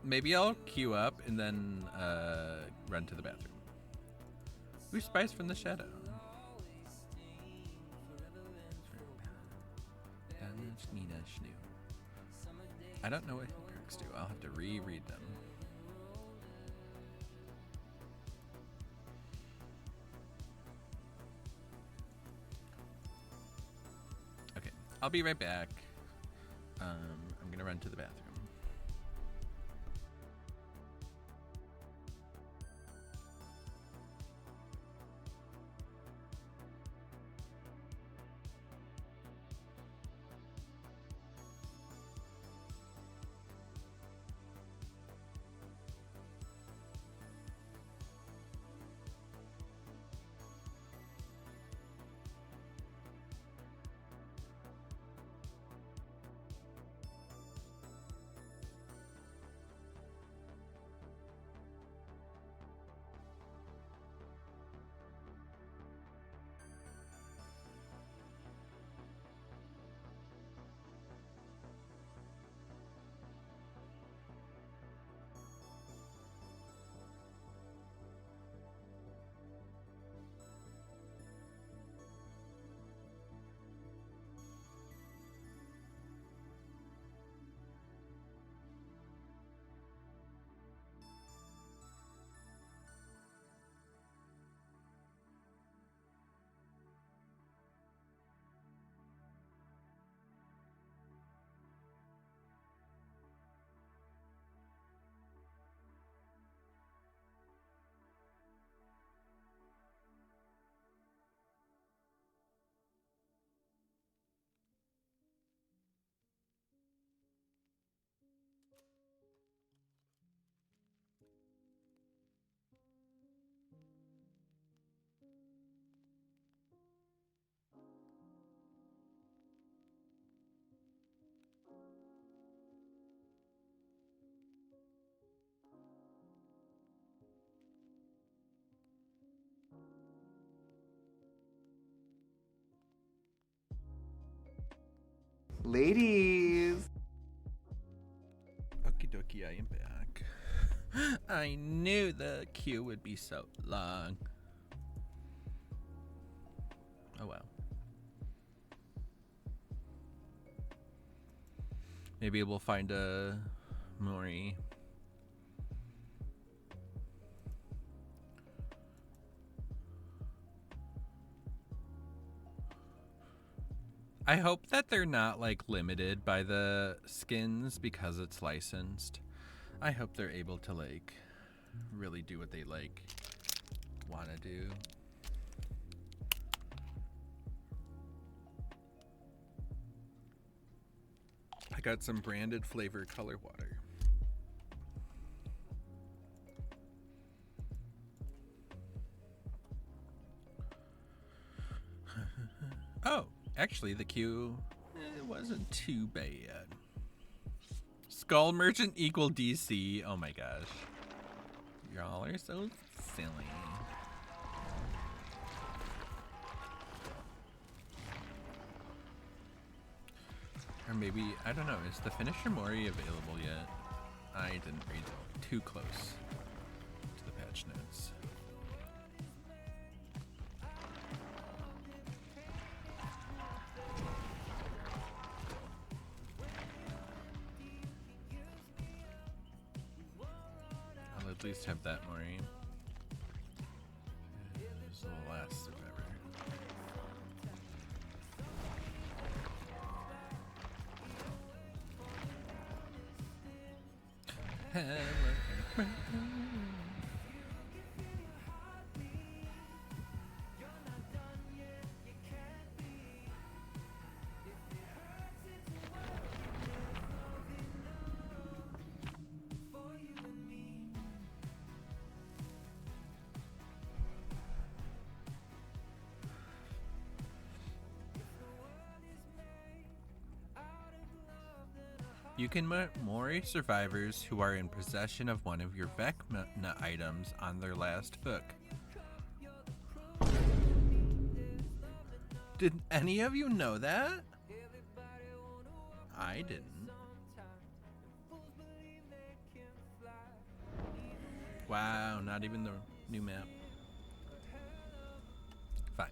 Speaker 2: Maybe I'll queue up and then run to the bathroom. Ooh, Spice from the Shadow. I don't know what perks do. I'll have to reread them. Okay, I'll be right back. I'm gonna run to the bathroom.
Speaker 1: Ladies.
Speaker 2: Okie dokie, I am back. I knew the queue would be so long. Oh well. Maybe we'll find a Mori. I hope that they're not like limited by the skins because it's licensed. I hope they're able to like really do what they like want to do. I got some branded flavor color water. Actually, the queue, it wasn't too bad. Skull Merchant equal DC. Oh my gosh. Y'all are so silly. Or maybe, I don't know, is the finisher Mori available yet? I didn't read too close to the patch notes. I'll at least have that Mori. It's the last survivor. You can Mori survivors who are in possession of one of your Vecna items on their last hook. Did any of you know that? I didn't. Wow, not even the new map. Fine.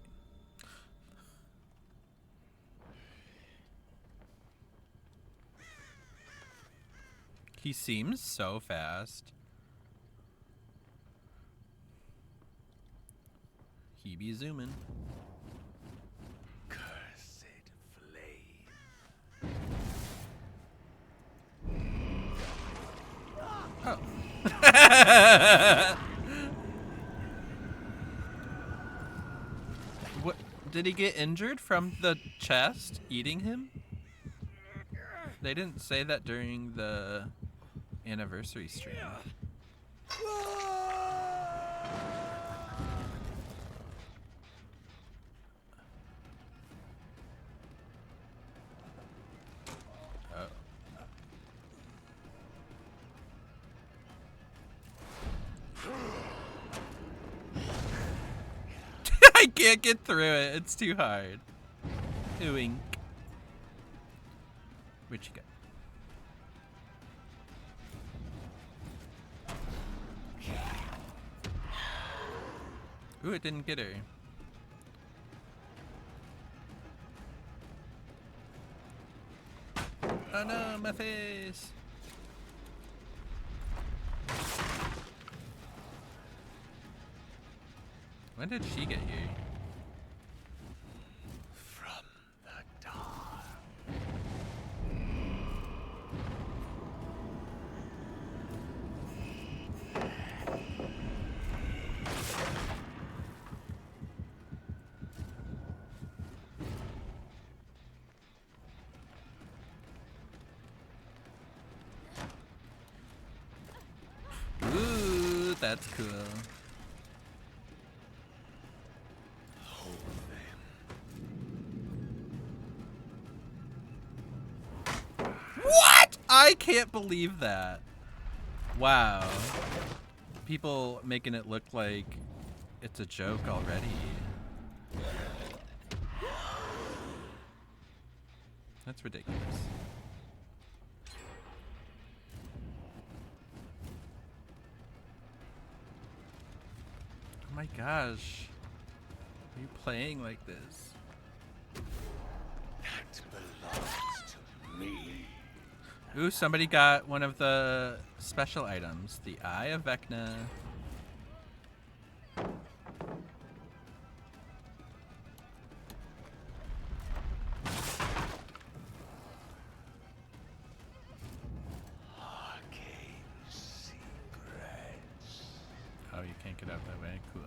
Speaker 2: He seems so fast. He be zooming.
Speaker 3: Cursed flame.
Speaker 2: Oh. What? Did he get injured from the chest eating him? They didn't say that during the anniversary stream. Oh. I can't get through it. It's too hard. Ooink. Where'd you go? Ooh, it didn't get her. Oh no, my face! When did she get here?
Speaker 3: From the dark.
Speaker 2: Ooh, that's cool. What? I can't believe that. Wow. People making it look like it's a joke already. That's ridiculous. Oh my gosh. Are you playing like this?
Speaker 3: That belongs to me.
Speaker 2: Ooh, somebody got one of the special items. The Eye of Vecna.
Speaker 3: Arcane secrets.
Speaker 2: Oh, you can't get out that way. Cool.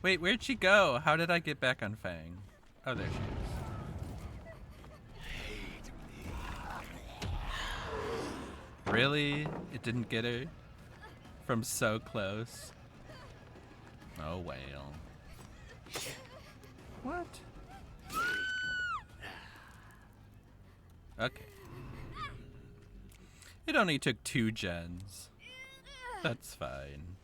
Speaker 2: Wait, where'd she go? How did I get back on Fang? Oh, there she is. Really? It didn't get her? from so close. Oh, whale. What? Okay. It only took 2 gens. That's fine.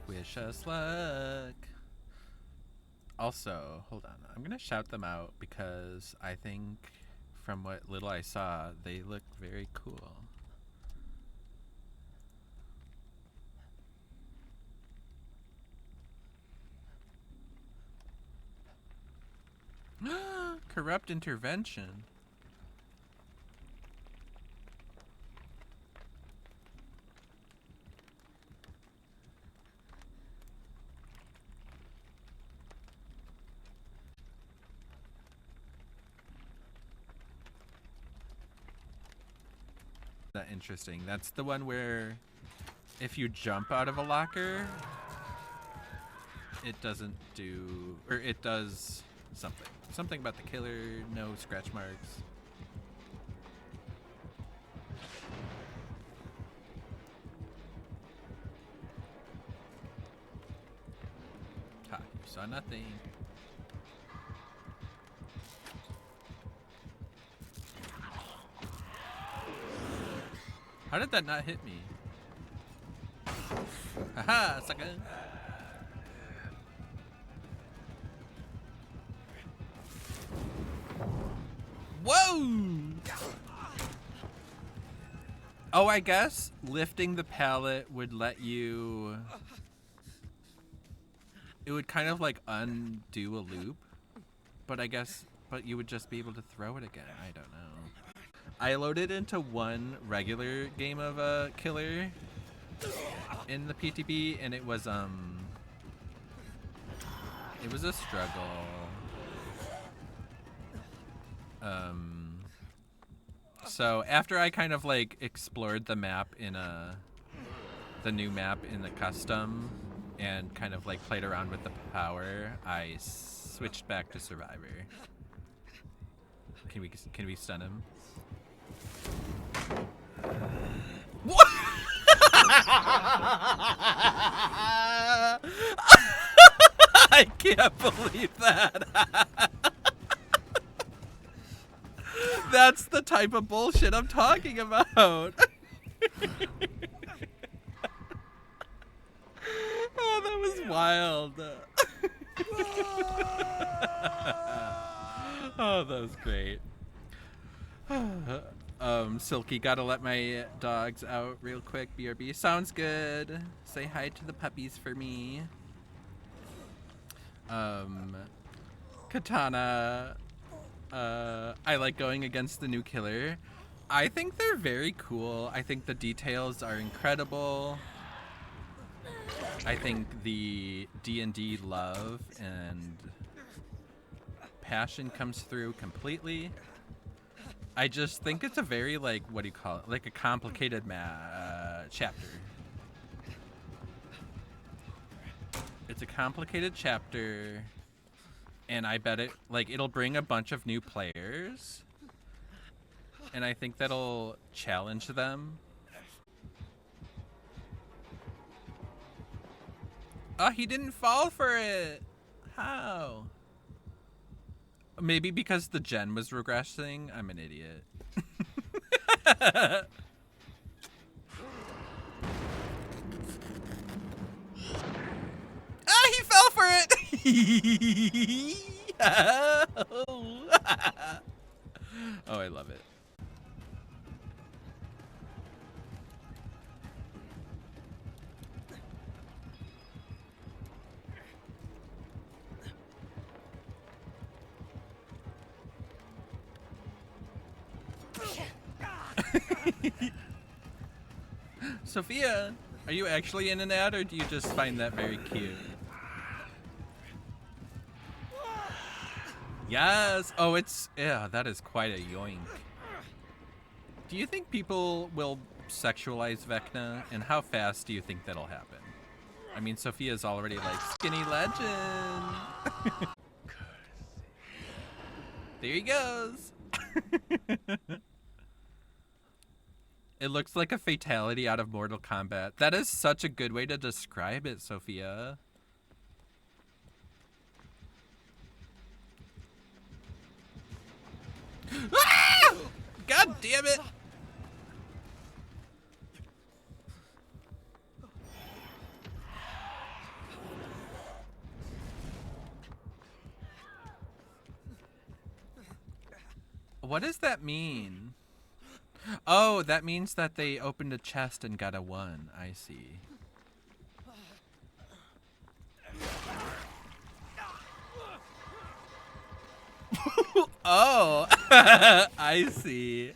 Speaker 2: Wish us luck. Also, hold on. I'm gonna shout them out because I think from what little I saw, they look very cool. Corrupt intervention. That interesting. That's the one where if you jump out of a locker, it doesn't do, or it does something. Something about the killer, no scratch marks. Ha, you saw nothing. How did that not hit me? Haha, sucker! Whoa! Oh, I guess lifting the pallet would let you... It would kind of like undo a loop. But I guess... But you would just be able to throw it again. I don't know. I loaded into one regular game of killer in the PTB, and it was a struggle. So after I kind of like explored the map in the new map in the custom, and kind of like played around with the power, I switched back to Survivor. Can we stun him? What? I can't believe that. That's the type of bullshit I'm talking about. Oh, that was wild. Oh, that was great. Silky, gotta let my dogs out real quick. BRB, sounds good. Say hi to the puppies for me. Katana, I like going against the new killer. I think they're very cool. I think the details are incredible. I think the D&D love and passion comes through completely. I just think it's a very, like, what do you call it? Like a complicated chapter. It's a complicated chapter, and I bet it'll bring a bunch of new players, and I think that'll challenge them. Oh, he didn't fall for it. How? Maybe because the gen was regressing. I'm an idiot. Ah, he fell for it. Oh, I love it. Sophia, are you actually in an ad, or do you just find that very cute? Yes! Oh, yeah, that is quite a yoink. Do you think people will sexualize Vecna, and how fast do you think that'll happen? I mean, Sophia's already like skinny legend. There he goes. It looks like a fatality out of Mortal Kombat. That is such a good way to describe it, Sophia. Ah! God damn it! What does that mean? Oh, that means that they opened a chest and got a 1. I see. Oh, I see.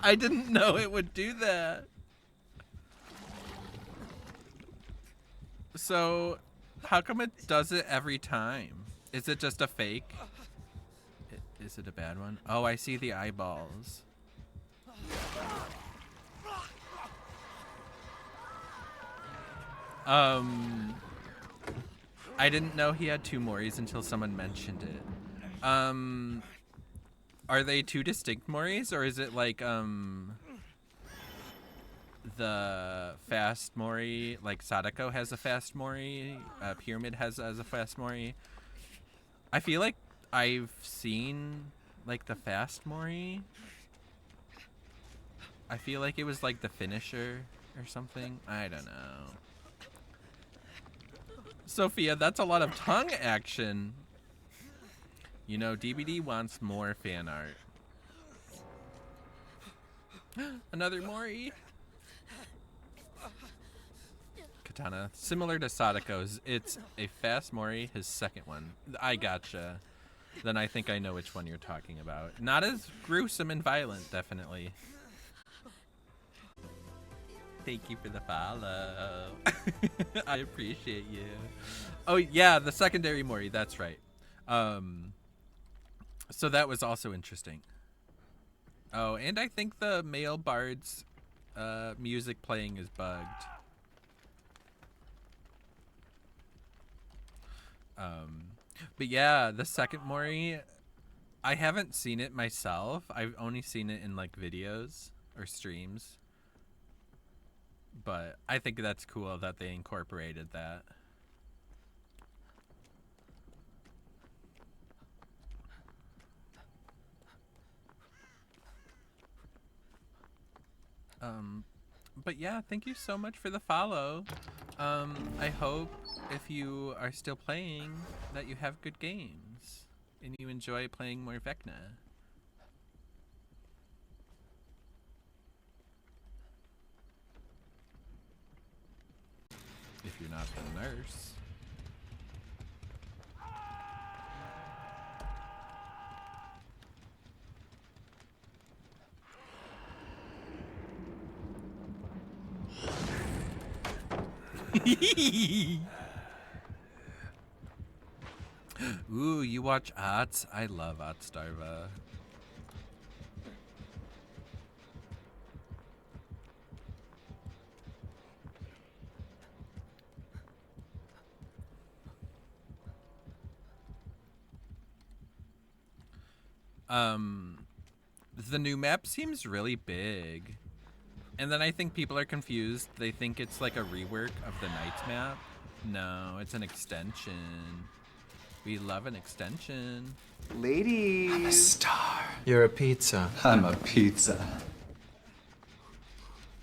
Speaker 2: I didn't know it would do that. So, how come it does it every time? Is it just a fake? Is it a bad one? Oh, I see the eyeballs. I didn't know he had 2 Moris until someone mentioned it. Are they 2 distinct Moris, or is it like, the fast Mori, like Sadako has a fast Mori, Pyramid has a fast Mori. I feel like I've seen like the fast Mori. I feel like it was like the finisher or something. I don't know. Sophia, that's a lot of tongue action. You know, DBD wants more fan art. Another Mori. Katana. Similar to Sadako's, it's a fast Mori, his second one. I gotcha. Then I think I know which one you're talking about. Not as gruesome and violent, definitely. Thank you for the follow. I appreciate you. Oh yeah, the secondary Mori, that's right. So that was also interesting. Oh, and I think the male bard's music playing is bugged. But yeah, the second Mori, I haven't seen it myself. I've only seen it in like videos or streams. But I think that's cool that they incorporated that. But yeah, thank you so much for the follow. I hope if you are still playing that you have good games and you enjoy playing more Vecna. If you're not the nurse. Ooh, you watch Ots? I love Otstarva. The new map seems really big. And then I think people are confused. They think it's like a rework of the Knights map. No, it's an extension. We love an extension.
Speaker 1: Ladies.
Speaker 3: I'm a star.
Speaker 5: You're a pizza.
Speaker 3: I'm a pizza.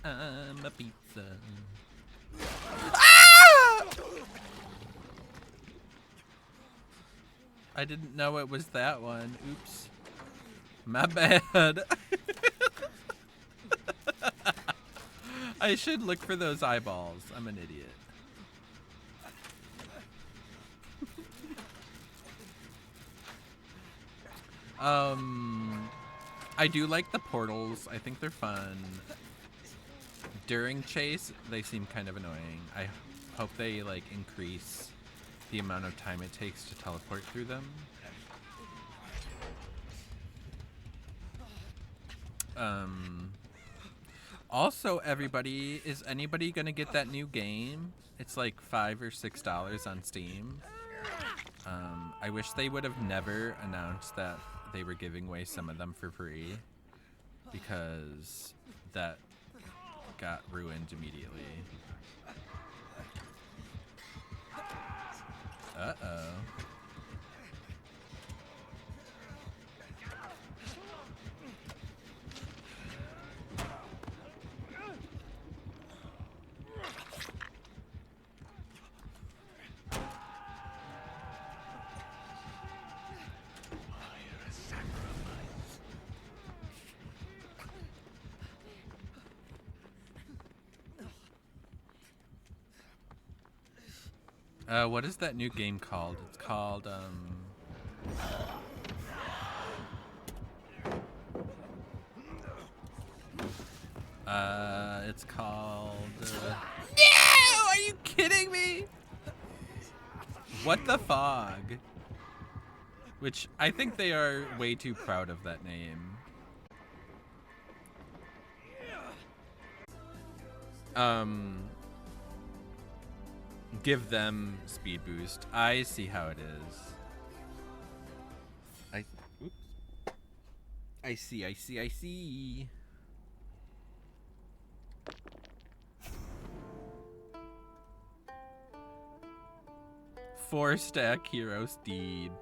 Speaker 2: I'm a pizza. I didn't know it was that one. Oops. My bad. I should look for those eyeballs. I'm an idiot. I do like the portals. I think they're fun. During chase, they seem kind of annoying. I hope they like increase the amount of time it takes to teleport through them. Also, everybody, is anybody gonna get that new game? It's like $5 or $6 on Steam. I wish they would have never announced that they were giving away some of them for free, because that got ruined immediately. Uh-oh. What is that new game called? It's called, it's called, No! Are you kidding me? What the Fog? Which, I think they are way too proud of that name. Give them speed boost. I see how it is. I see. 4-stack hero steed.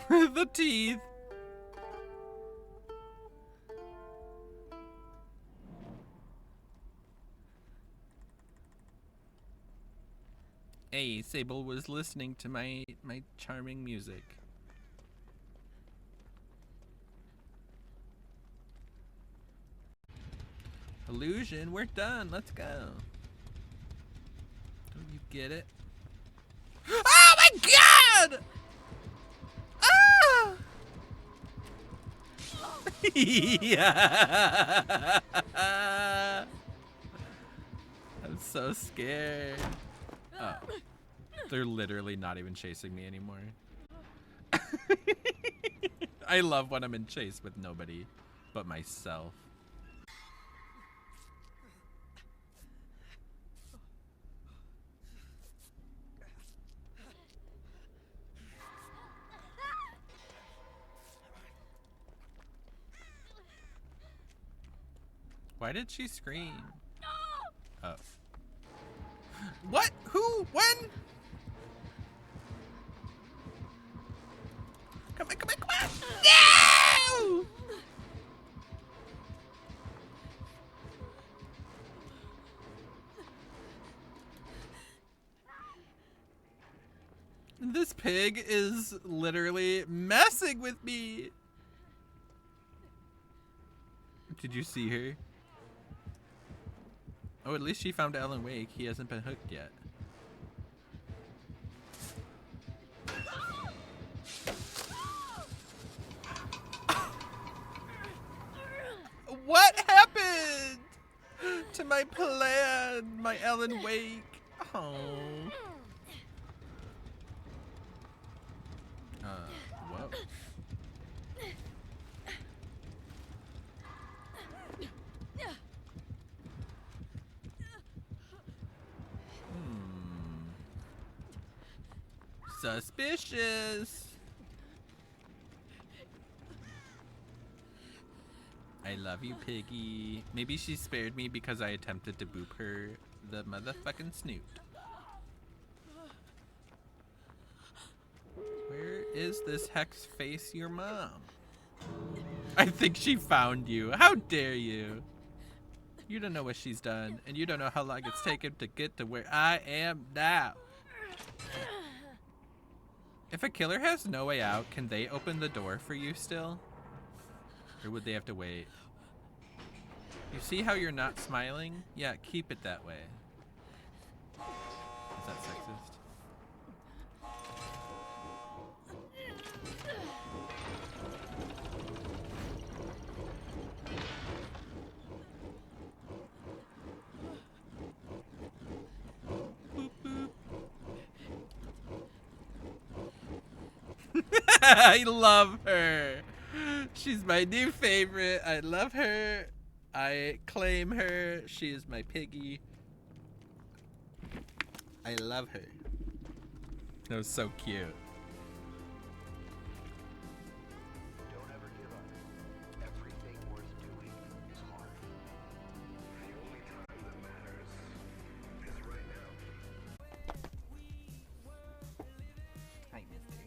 Speaker 2: The teeth. Hey, Sable was listening to my charming music. Illusion, we're done. Let's go. Don't you get it? Oh my god! Ah! Yeah. I'm so scared. Oh. They're literally not even chasing me anymore. I love when I'm in chase with nobody but myself. Why did she scream? Oh. What? Who? When? Come on, come on, come on! No! This pig is literally messing with me. Did you see her? Oh, at least she found Alan Wake. He hasn't been hooked yet. What happened to my plan, my Alan Wake? Oh. Whoa. Suspicious. I love you, Piggy. Maybe she spared me because I attempted to boop her the motherfucking snoot. Where is this hex face your mom? I think she found you. How dare you? You don't know what she's done, and you don't know how long it's taken to get to where I am now. If a killer has no way out, can they open the door for you still? Or would they have to wait? You see how you're not smiling? Yeah, keep it that way. Is that sexist? I love her. She's my new favorite. I love her. I claim her. She is my piggy. I love her. That was so cute.
Speaker 5: Don't ever give up. Everything worth doing is hard. The only time that matters is right now.
Speaker 1: Hi, Misty.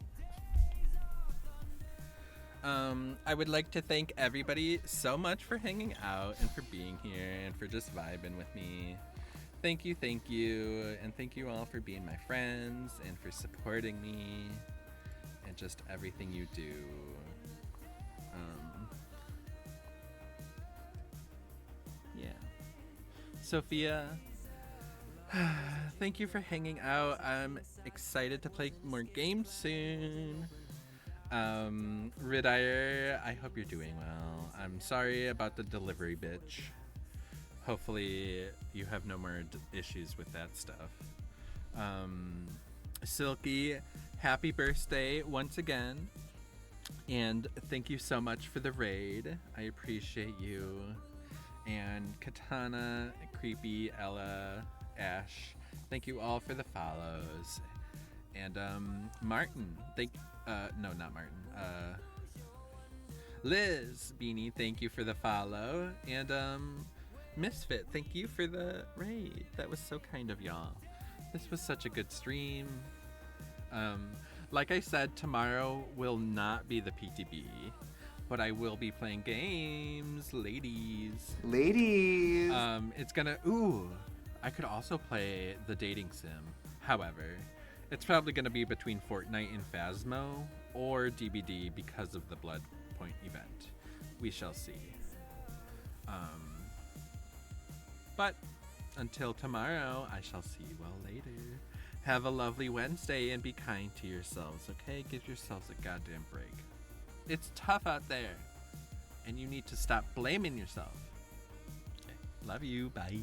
Speaker 2: I would like to thank everybody so much for hanging out and for being here and for just vibing with me. Thank you, and thank you all for being my friends and for supporting me and just everything you do. Yeah. Sophia, thank you for hanging out. I'm excited to play more games soon. Ridire, I hope you're doing well. I'm sorry about the delivery bitch. Hopefully you have no more issues with that stuff. Silky, happy birthday once again. And thank you so much for the raid. I appreciate you. And Katana, Creepy, Ella, Ash, thank you all for the follows. And Martin, no, not Martin. Liz, Beanie, thank you for the follow. And Misfit, thank you for the raid. That was so kind of y'all. This was such a good stream. Like I said, tomorrow will not be the PTB, but I will be playing games, ladies.
Speaker 1: Ladies.
Speaker 2: It's gonna, I could also play the dating sim. However, it's probably gonna be between Fortnite and Phasmo or DBD because of the Blood Point event. We shall see. But until tomorrow, I shall see you all later. Have a lovely Wednesday and be kind to yourselves, okay? Give yourselves a goddamn break. It's tough out there, and you need to stop blaming yourself. Okay. Love you. Bye.